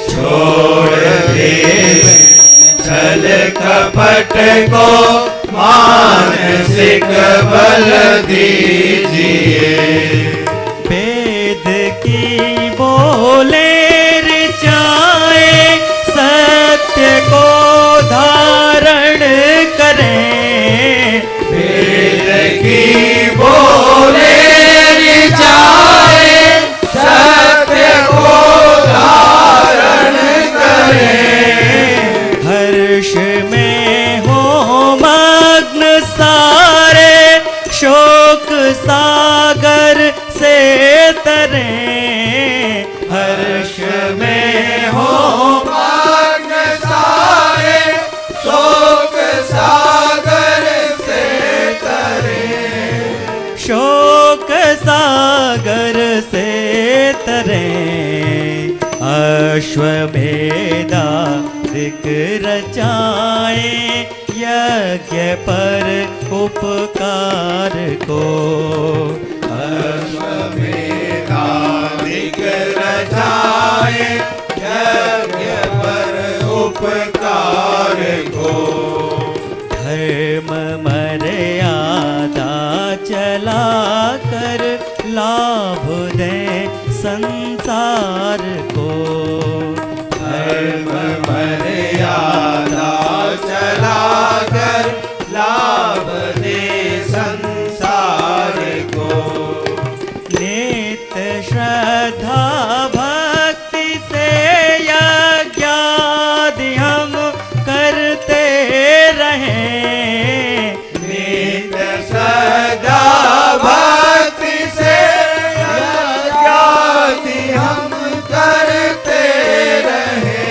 छोड़ देवें छल कपट को मानसिक बल दीजिए। वेद की बोले ऋचाए सत्य को धारण करें। वेद की बोले ऋचाए सत्य को धारण करें। हर्ष में हो मग्न सारे शोक सागर से तरें। हर्ष में हो मग्न सारे शोक सागर से तरें। शोक सागर से तरें। अश्वमेधा दिक रचाए यज्ञ पर उपकार को। अश्वमेधा दिक रचाए यज्ञ पर उपकार को। धर्म मर्यादा चला कर लाभ दे संसार को। धर्म मर्यादा चला कर लाभ दे संसार को। नित्य श्रद्धा भक्ति से यज्ञादि हम करते रहें। नित्य सदा भक्ति से यज्ञादि हम करते रहे।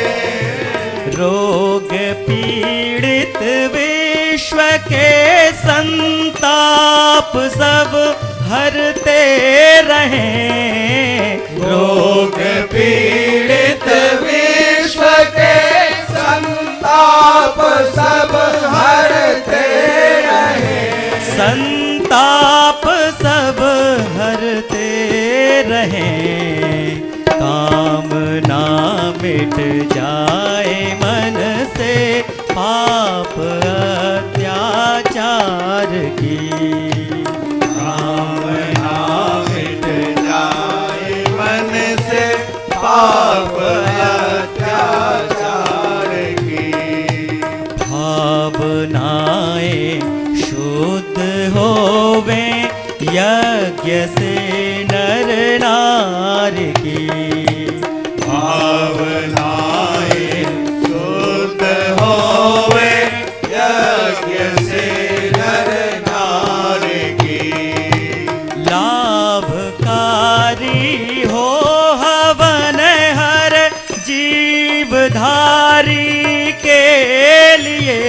रोग पीड़ित विश्व के संताप सब हरते रहें। रोग पीड़ित विश्व के संताप सब हरते रहे। संताप सब हरते रहें। कामना मिट जाए मन से पाप अत्याचार की। कामना मिट जाए मन से पाप अत्याचार की। भावनाएं शुद्ध होवे यज्ञ से नर नारी की। भावनाएं शुद्ध होवे यज्ञ से नर नारी की। लाभकारी हो हवन हर जीवधारी के लिए।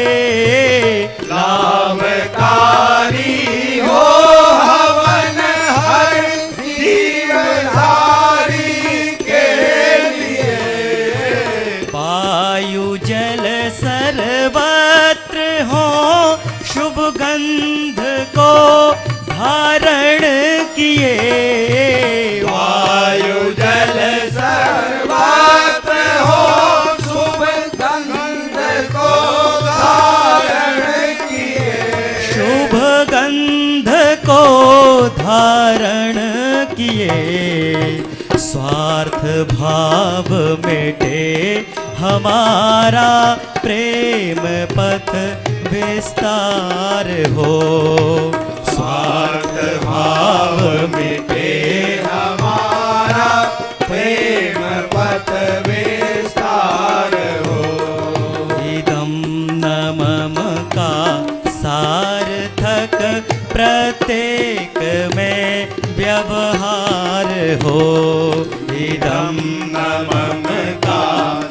लाभकारी हो हवन हर जीवधारी के लिए। वायु जल सर्वत्र हो शुभ गंध को धारण किए। वायु जल सर्वत्र हो शुभ गंध को धारण किए। शुभ गंध को धारण किए। स्वार्थ भाव मिटे हमारा प्रेम पथ विस्तार हो। स्वार्थ भाव मिटे हमारा प्रेम पथ विस्तार हो। इदं न मम का सार्थक प्रत्येक में व्यवहार हो। इदं न मम का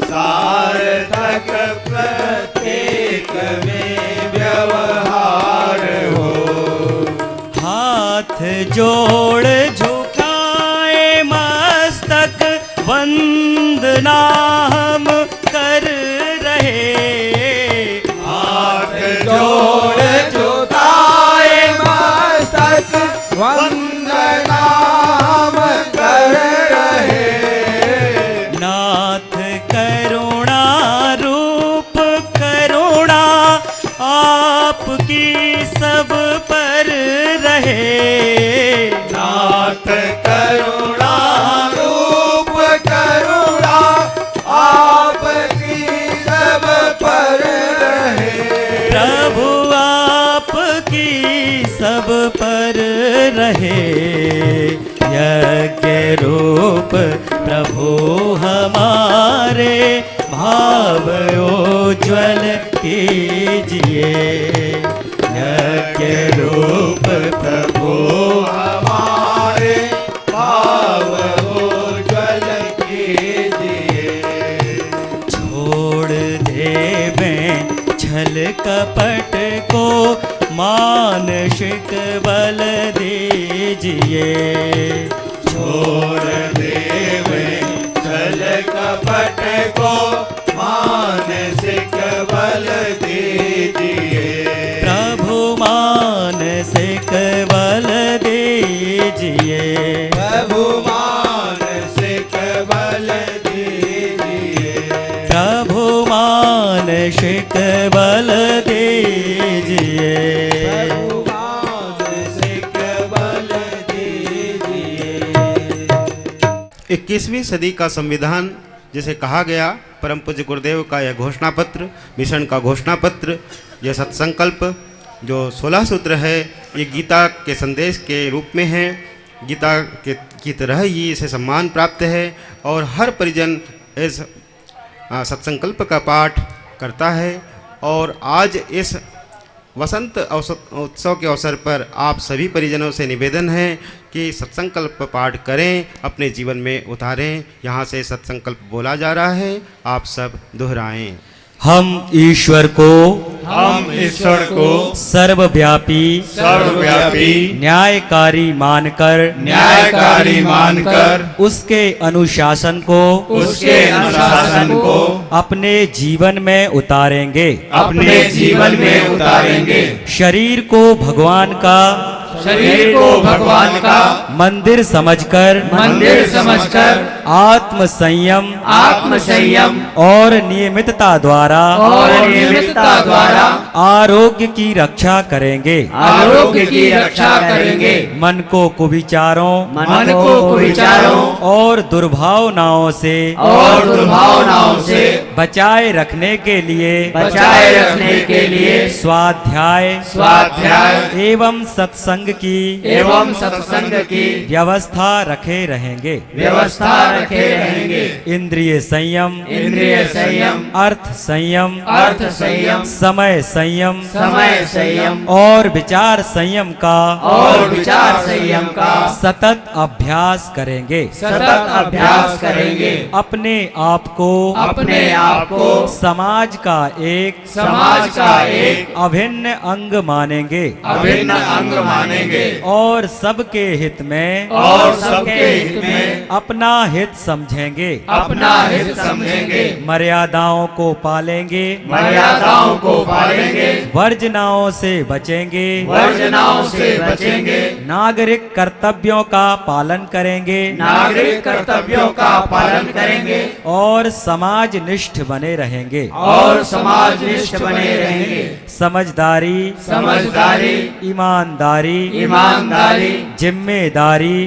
सार्थक आपकी सब पर रहे। नाथ करुणा रूप करुणा आपकी सब पर रहे। प्रभु आपकी सब पर रहे। यज्ञ रूप प्रभु हमारे भाव उज्ज्वल कीजिए। यज्ञ रूप प्रभु हमारे भाव उज्ज्वल कीजिए। छोड़ देवें छल कपट को मानसिक बल दीजिए। छोड़ देवें छल कपट को मानसिक बल दीजिए। प्रभु मानसिक बल दीजिए। प्रभु मानसिक बल दीजिए। प्रभु मानसिक बल दीजिए। प्रभु मानसिक बल दीजिए। 21वीं सदी का संविधान जिसे कहा गया, परम पूज्य गुरुदेव का यह घोषणा पत्र, मिशन का घोषणा पत्र, यह सत्संकल्प जो 16 सूत्र है, ये गीता के संदेश के रूप में है। गीता के की तरह ही इसे सम्मान प्राप्त है और हर परिजन इस सत्संकल्प का पाठ करता है। और आज इस वसंत उत्सव के अवसर पर आप सभी परिजनों से निवेदन है कि सत्संकल्प पाठ करें, अपने जीवन में उतारें। यहाँ से सत्संकल्प बोला जा रहा है, आप सब दोहराएं। हम ईश्वर को सर्वव्यापी न्यायकारी मानकर उसके अनुशासन को अपने जीवन में उतारेंगे। शरीर को भगवान का मंदिर समझकर आत्म संयम और नियमितता द्वारा आरोग्य की रक्षा करेंगे। मन को कुविचारों और दुर्भावनाओं से बचाए रखने के लिए स्वाध्याय एवं सत्संग की व्यवस्था रखे रहेंगे। इंद्रिय संयम अर्थ संयम समय संयम और विचार संयम का सतत अभ्यास करेंगे। अपने आप को समाज का एक अभिन्न अंग मानेंगे और सबके हित में अपना हित समझेंगे। मर्यादाओं को पालेंगे। वर्जनाओं से बचेंगे। नागरिक कर्तव्यों का पालन करेंगे और समाज निष्ठ बने रहेंगे। समझदारी ईमानदारी जिम्मेदारी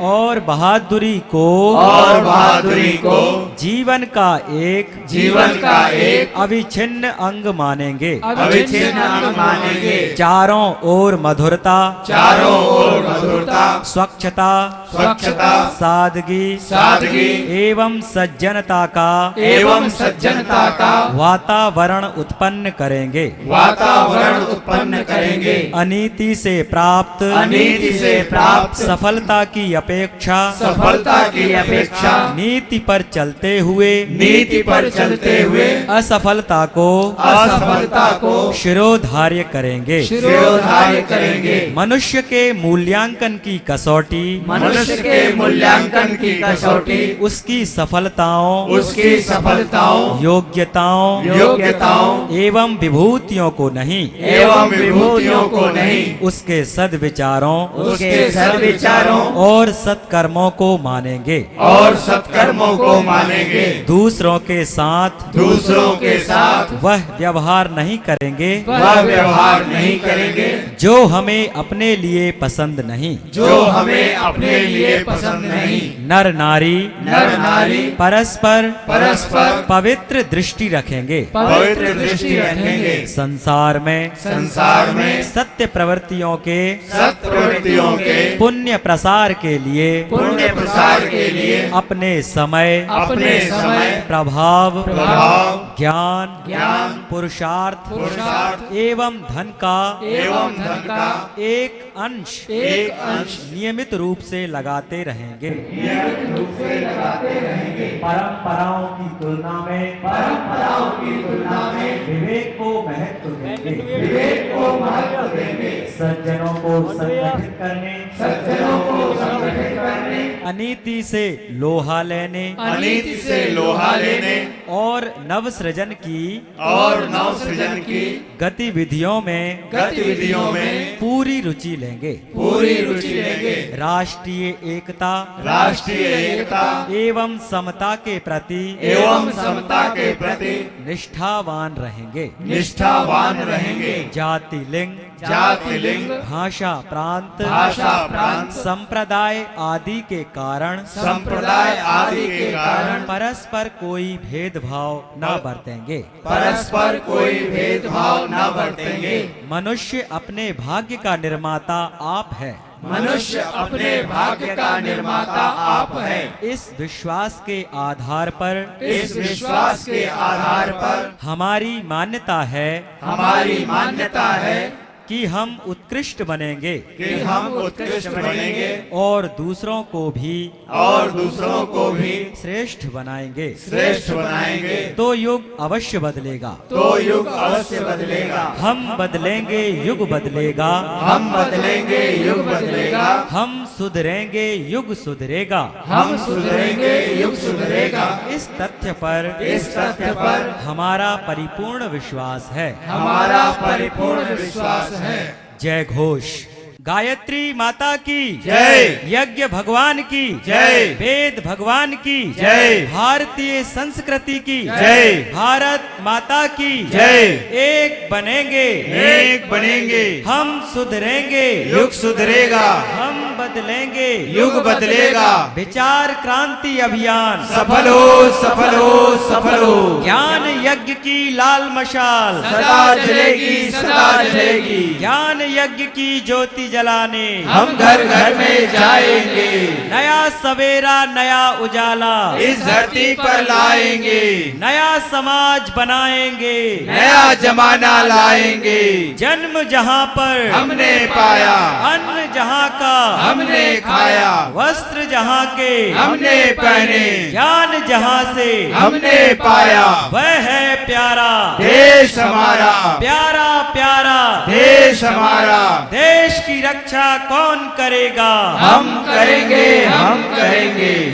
और बहादुरी को जीवन का एक अविच्छिन्न अंग मानेंगे। चारों ओर मधुरता स्वच्छता सादगी एवं सज्जनता का वातावरण उत्पन्न करेंगे। अनीति से प्राप्त सफलता की अपेक्षा नीति पर चलते हुए असफलता को शिरोधार्य करेंगे। मनुष्य के मूल्यांकन की कसौटी, मनुष्य के मूल्यांकन की कसौटी, उसकी सफलताओं, उसकी सफलताओं, योग्यताओं एवं विभूतियों को नहीं, एवं विभूतियों को नहीं, उसके सद्विचारों, उसके सद्विचारों और सत्कर्मों को मानेंगे, और सत्कर्मों को मानेंगे। दूसरों के साथ वह व्यवहार नहीं करेंगे वह व्यवहार नहीं करेंगे जो हमें अपने लिए पसंद नहीं। जो हमें अपने लिए पसंद नहीं। नर नारी परस्पर पवित्र दृष्टि रखेंगे। दृष्टि रखेंगे। संसार में सत्य प्रवृत्तियों के पुण्य प्रसार के लिए अपने समय प्रभाव ज्ञान पुरुषार्थ एवं धन का एक अंश नियमित रूप से लगाते रहेंगे। परंपराओं की तुलना में विवेक को महत्व देंगे। सज्जनों को संगठित करने अनीति से लोहा लेने और नवसृजन की गतिविधियों में पूरी रुचि लेंगे। राष्ट्रीय एकता एवं समता के प्रति निष्ठावान रहेंगे। जाति लिंग भाषा प्रांत संप्रदाय आदि के कारण परस्पर कोई भेदभाव न बरतेंगे। मनुष्य अपने भाग्य का निर्माता आप है। इस विश्वास के आधार पर हमारी मान्यता है कि हम उत्कृष्ट बनेंगे और दूसरों को भी श्रेष्ठ बनाएंगे। तो युग अवश्य बदलेगा। हम बदलेंगे, युग बदलेगा। हम सुधरेंगे, युग सुधरेगा। इस तथ्य पर हमारा परिपूर्ण विश्वास है। जय घोष। गायत्री माता की जय। यज्ञ भगवान की जय। वेद भगवान की जय। भारतीय संस्कृति की जय। भारत माता की जय। एक बनेंगे हम सुधरेंगे, युग सुधरेगा। हम बदलेंगे, युग बदलेगा। विचार क्रांति अभियान सफल हो। ज्ञान यज्ञ की लाल मशाल सदा जलेगी। ज्ञान यज्ञ की ज्योति जलाने हम घर में जाएंगे। नया सवेरा, नया उजाला इस धरती पर लाएंगे। नया समाज बनाएंगे, नया जमाना लाएंगे। जन्म जहाँ पर हमने पाया, अन्न जहाँ का हमने खाया। वस्त्र जहाँ के हमने पहने, ज्ञान जहाँ से हमने पाया। वह है प्यारा देश हमारा, प्यारा देश हमारा। देश की रक्षा कौन करेगा? हम करेंगे।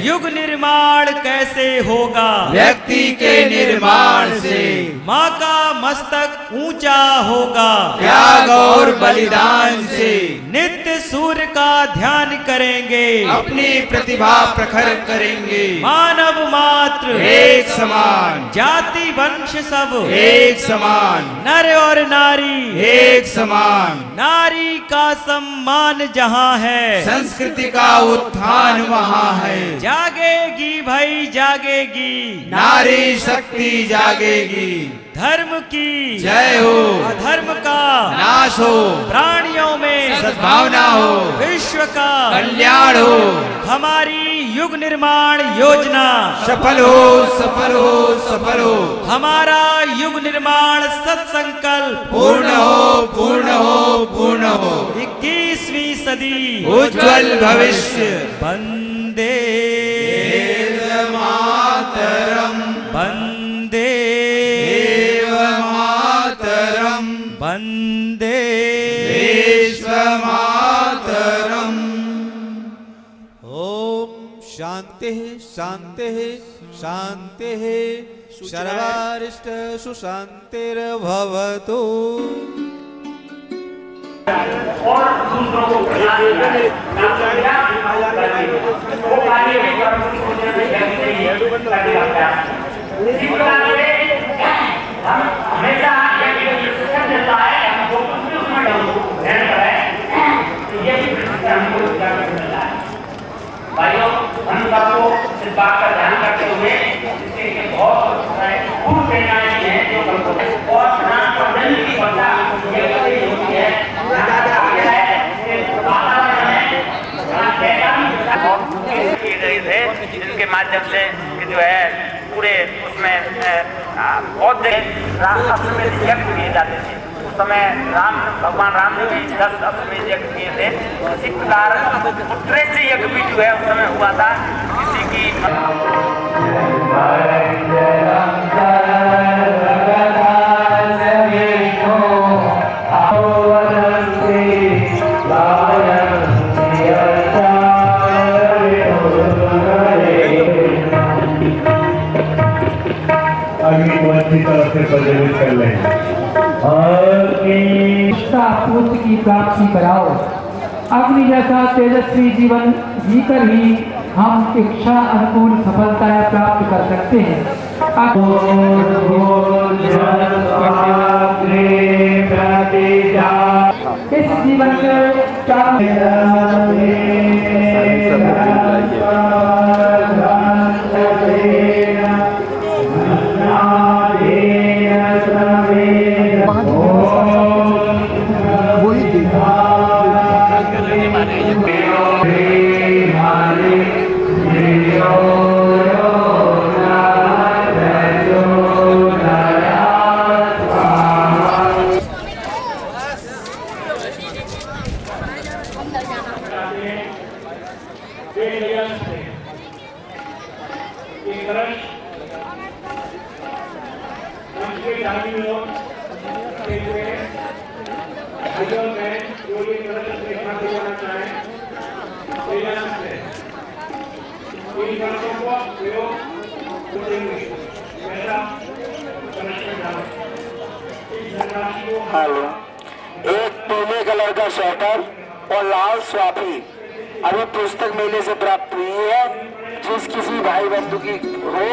युग निर्माण कैसे होगा? व्यक्ति के निर्माण से। माँ का मस्तक ऊंचा होगा, त्याग और बलिदान से। नित्य सूर्य का ध्यान करेंगे, अपनी प्रतिभा प्रखर करेंगे। मानव मात्र एक समान, जाति वंश सब एक समान, नर और नारी एक समान। नारी का सम्मान जहाँ है, संस्कृति का उत्थान वहाँ है। जागेगी भाई जागेगी, नारी शक्ति जागेगी। धर्म की जय हो, अधर्म का नाश हो। प्राणियों में सद्भावना हो, विश्व का कल्याण हो। हमारी युग निर्माण योजना सफल हो। हमारा युग निर्माण सत्संकल्प पूर्ण हो। 21वीं सदी उज्जवल भविष्य। वंदे मातरम, वंदे मातरम, वंदे विश्व मातरम। शान्तिः शान्तिः सर्वारिष्ट सुशान्तिर्भवतु। और दूसरों को वो कार्य भी इसी प्रकार से हम हमेशा प्रशिक्षण देता है, हमको उसमें ध्यान कराए, ये भी प्रशिक्षण हमको मिलता है। भाइयों, हम सबको इस बात का ध्यान रखते हुए इसके बहुत पूर्ण प्रेरणाएं हैं जो हमको और स्नान करने की बता ये होती है किए गए थे, जिनके माध्यम से जो है पूरे उसमें बौद्ध अश्वमेध यज्ञ किए जाते थे। उस समय भगवान राम जी भी 10 अश्वमेध यज्ञ किए थे। इसी प्रकार उत्कृष्ट यज्ञ भी जो है उस समय हुआ था। किसी की अग्नि को अच्छी तरह से प्रज्वलित कर लें। पूर्ति की प्राप्ति कराओ। अग्नि जैसा तेजस्वी जीवन जीकर ही हम इच्छा अनुकूल सफलताएं प्राप्त कर सकते हैं। इस जीवन के हेलो, एक पीले कलर का स्वेटर और लाल स्वाफी अभी पुस्तक मेले से प्राप्त हुई है। जिस किसी भाई बंधु की हो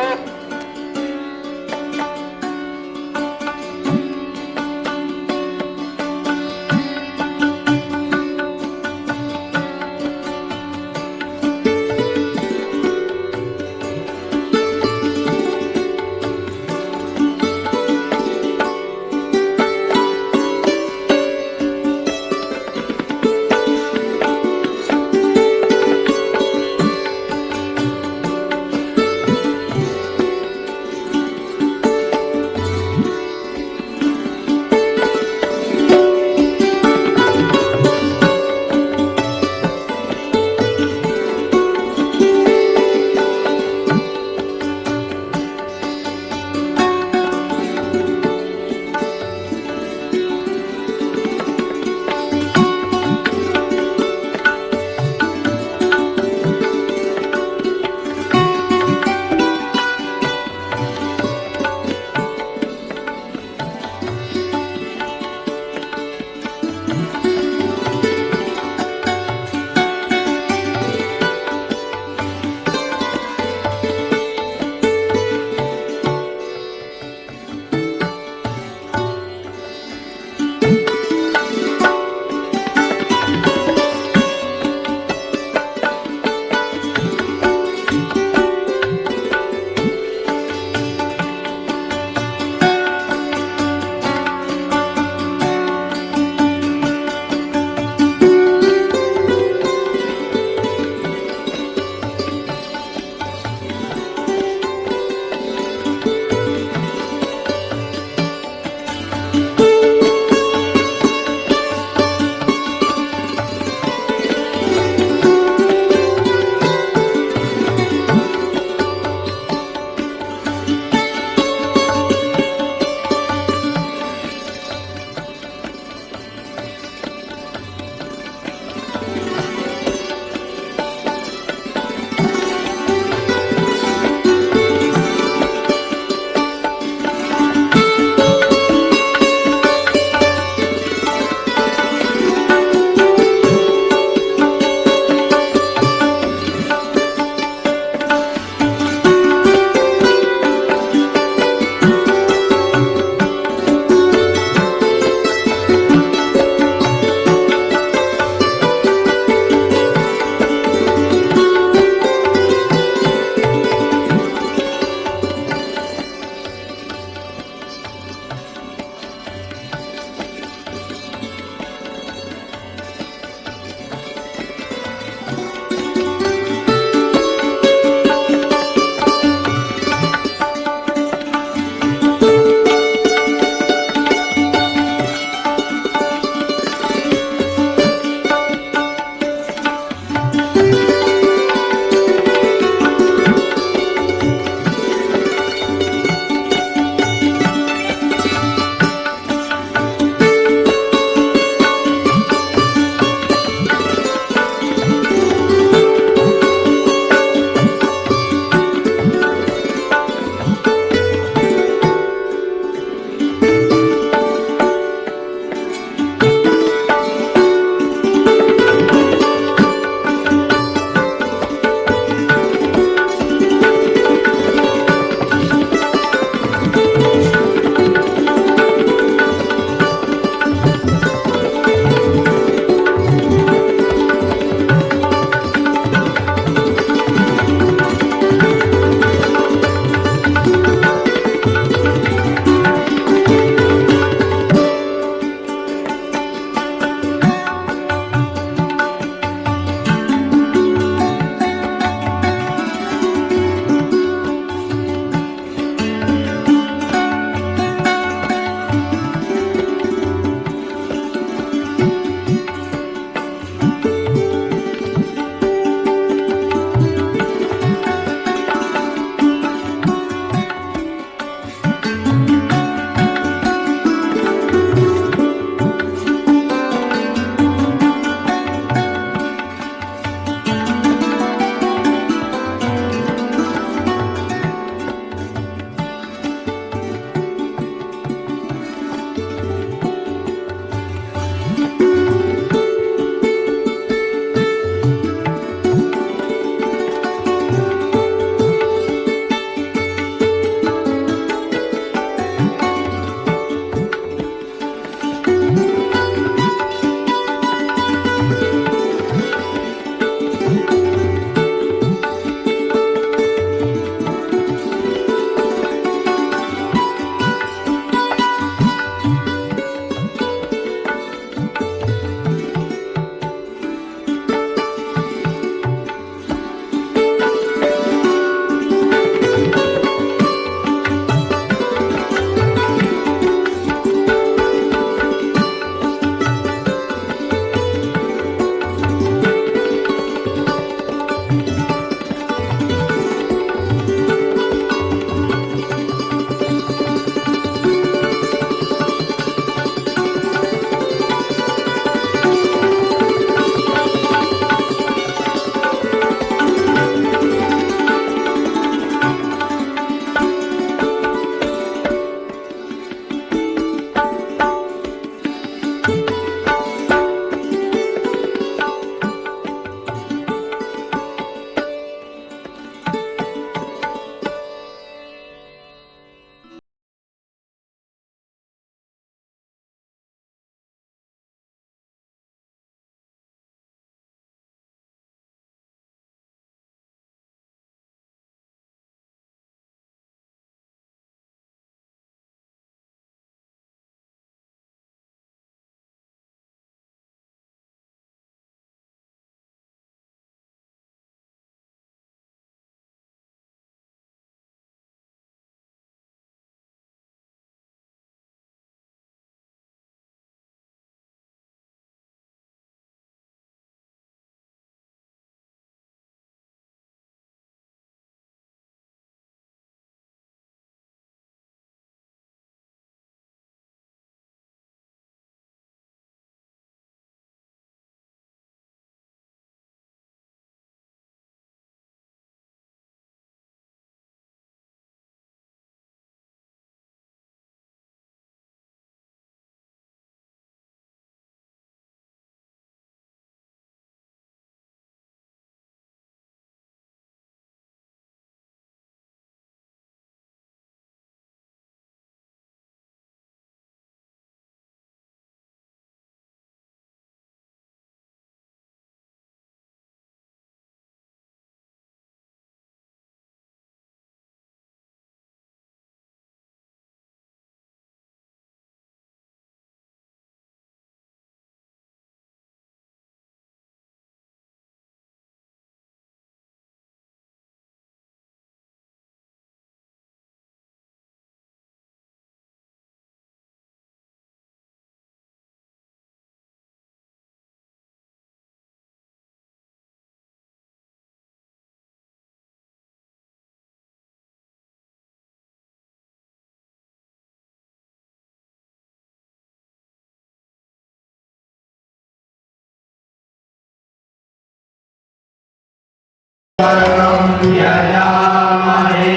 यजामहे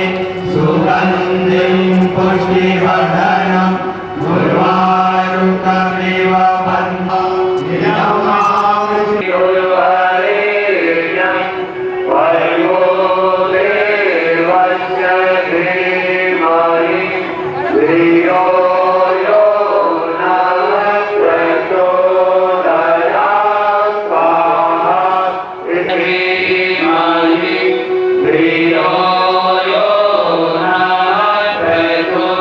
सुगन्धिं पुष्टिवर्धनम् उर्वारुकमिव बन्धं नियमावृत्तिर्वरेण्यं भर्गो देवस्य धीमहि धियो यो नः प्रचोदयात् स्वाहा धीमहि धियो यो नः प्रचोदयात्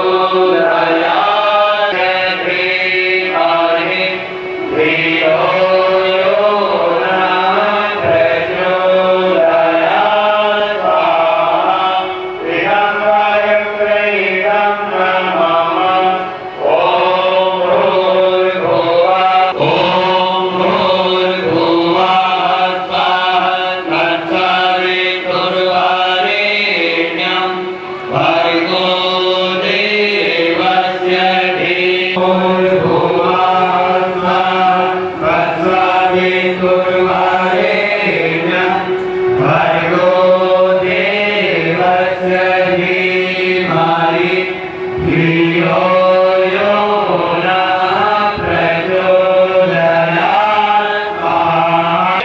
धीमहि धियो यो नः प्रचोदयात् स्वाहा इदं वयं प्रेतं नमः ॐ भूर्भुवः स्वः तत्सवितुर्वरेण्यं भर्गो देवस्य धीमहि धियो यो नः प्रचोदयात् स्वाहा।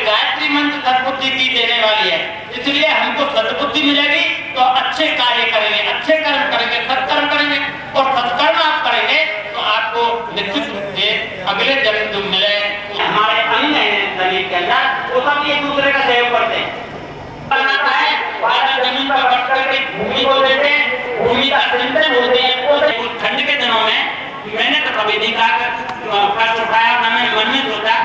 गायत्री मंत्र सद्बुद्धि की देने वाली है, इसलिए हमको सद्बुद्धि मिलेगी तो अच्छे कार्य करेंगे, अच्छे कर्म करेंगे, सत्कर्म करेंगे और सत्कर्म आप करेंगे तो आपको निश्चित रूप से अगले जन्म जो मिले हमारे अंग हैं शरीर के अंदर वो सब एक दूसरे का सहयोग करते हैं। जमीन पर बैठ करके भूमि को देते हैं, भूमि का सिंचन होते हैं। ठंड के दिनों में मैंने तो कभी देखा कष्ट उठाया, मैंने मन में सोचा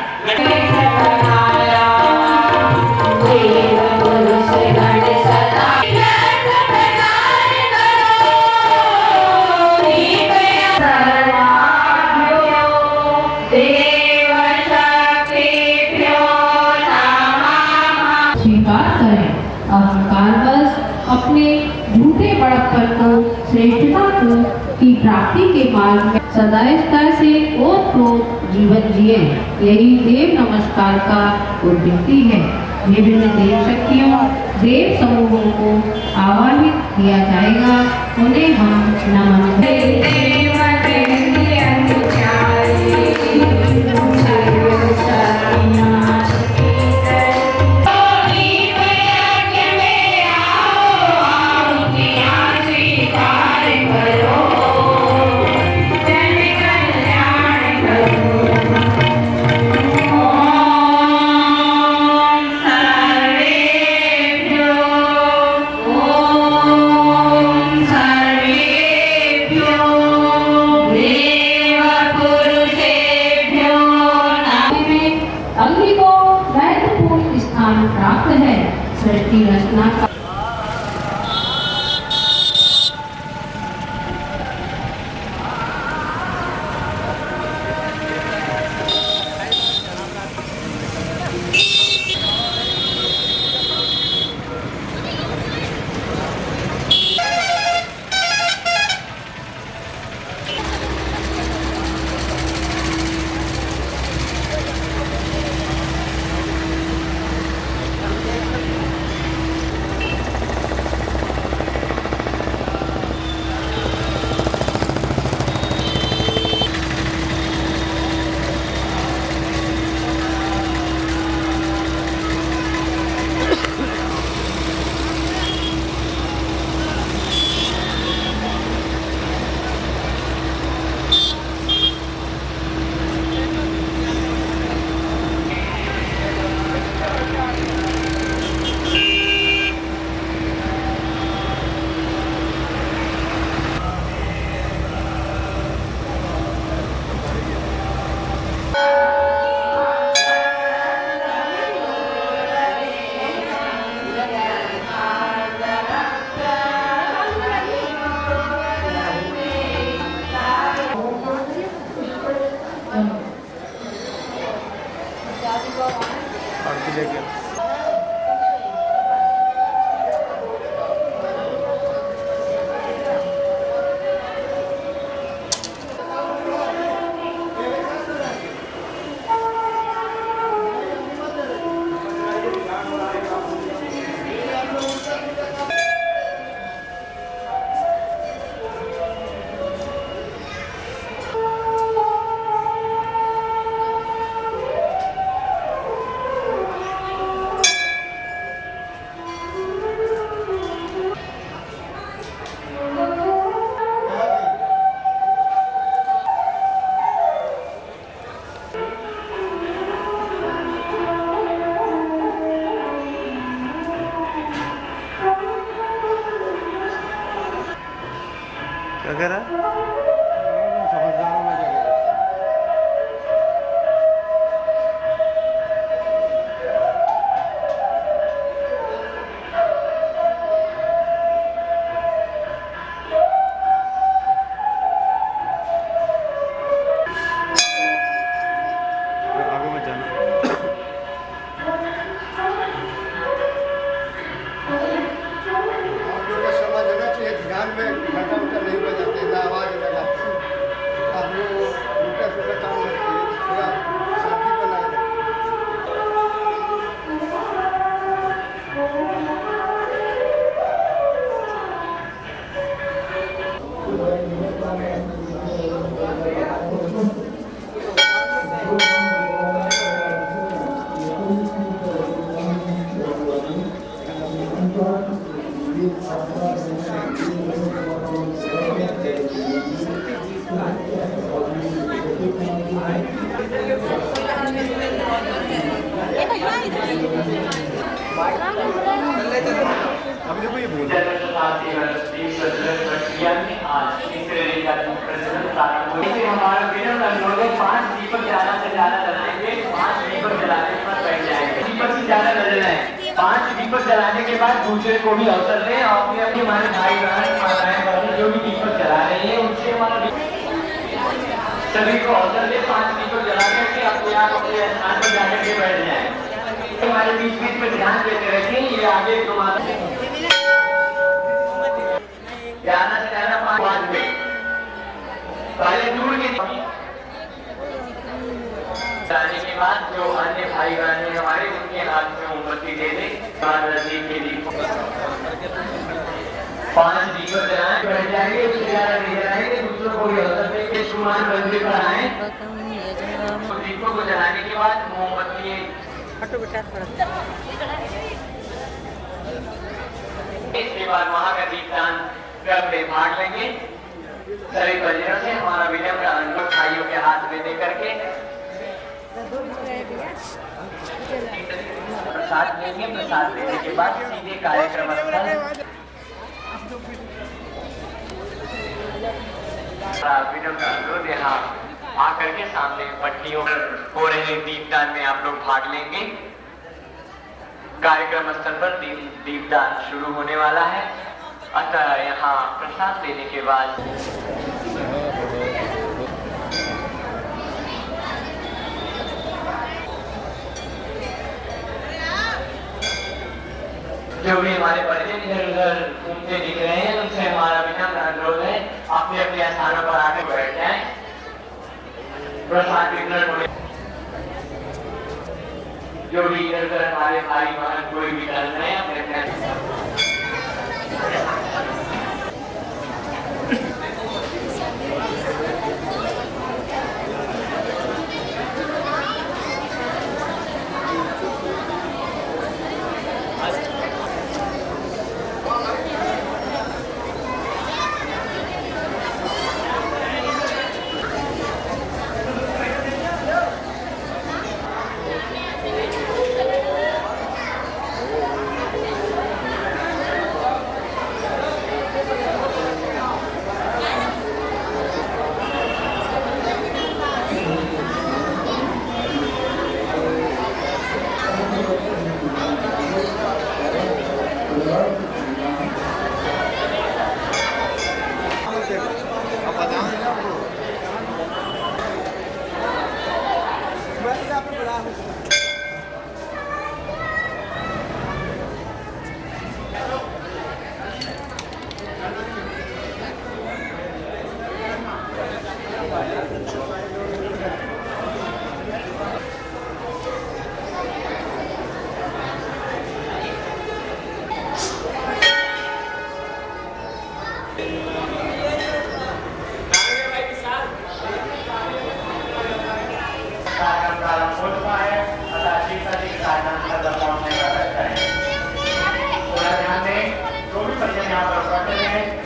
स्वीकार करें। अहंकार बस अपने झूठे बड़प्पन को, श्रेष्ठता को की प्राप्ति के मार्ग में सदायता से ओतप्रोत जीवन जिए। यही देव नमस्कार का उद्देश्य है। विभिन्न देव शक्तियों, देव समूहों को आवाहित किया जाएगा, उन्हें हम नमन अग्नि को महत्वपूर्ण स्थान प्राप्त है। सृष्टि रचना का हमारा विनम्र अनुरोध है 5 दीपक ज्यादा से ज्यादा जलाएंगे, 5 दीपक जलाने पर बैठ जाएंगे। दीपक से ज्यादा न जलाएं। 5 दीपक जलाने के बाद दूसरे को भी अवसर दें और अपने अपने हमारे भाई बहन माताएं बहनें जो भी दीपक जला रहे हैं उनसे हमारा सभी को अवसर दें। 5 दीपक जला करके अपने आप अपने स्थान पर जाकर के बैठ जाएं। हमारे बीच बीच में ध्यान देते रखें। ये आगे जो माता ज्यादा से ज्यादा 5 में पहले दूर की जाने के बाद जो अन्य भाई बहन हैं हमारे उनके हाथ में मोमबत्ती दे दे। नजदीक के लिए 5 दीपक जलाएं, बैठ जाएंगे, उससे ज्यादा नहीं जलाएंगे। दूसरों को भी अवसर देंगे शुमान मंदिर पर आए। तो दीपों को जलाने के बाद मोमबत्ती इसके बाद वहां का दीपदान क्रम में भाग लेंगे। सभी बजरों से हमारा विनम्र अनुरोध भाइयों के हाथ में दे करके प्रसाद लेंगे। प्रसाद लेने के बाद सीधे कार्यक्रम स्थल विनम्र अनुरोध यहाँ आकर के सामने पट्टियों हो रहे दीपदान में आप लोग भाग लेंगे। कार्यक्रम स्थल पर दीपदान शुरू होने वाला है। अतः यहाँ प्रसाद लेने के बाद जो भी हमारे परिजन इधर उधर घूमते दिख रहे हैं उनसे हमारा विनम्र अनुरोध है अपने अपने स्थानों पर आकर बैठ जाएं। प्रसाद वितरण होने जो भी इधर उधर हमारे भाई बहन कोई भी कर रहे हैं अपने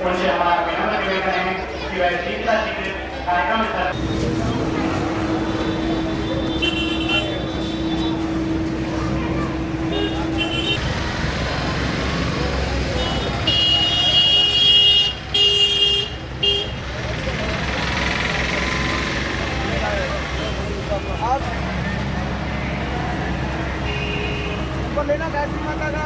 उनसे हमारा विनम्र निवेदन है कि वह शीघ्र कार्यक्रम लेना गायत्री माता का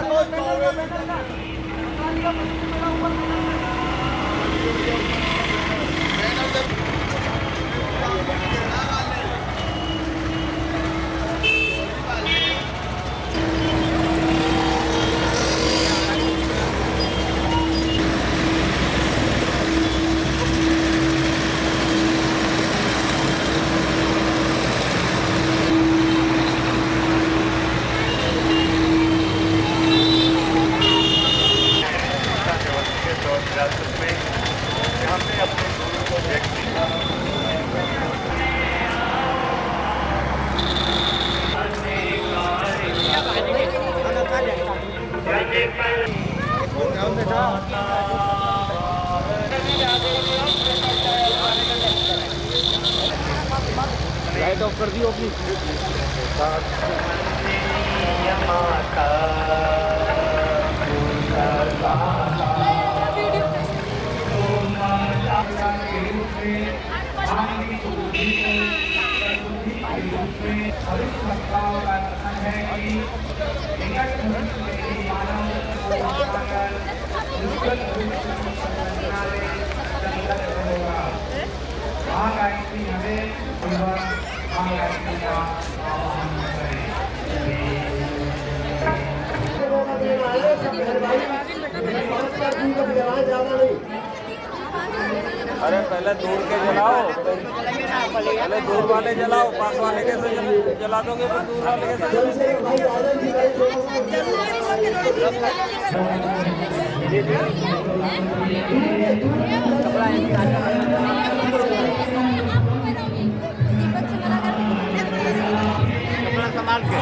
लाइट ऑफ कर दी अपनी। अरे पहले दूर के जलाओ, पहले दूर वाले जलाओ, पास वाले कैसे जला दोगे, फिर दूर वाले कैसे संभाल के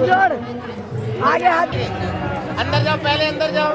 जोड़ आगे हाथ अंदर जाओ, पहले अंदर जाओ।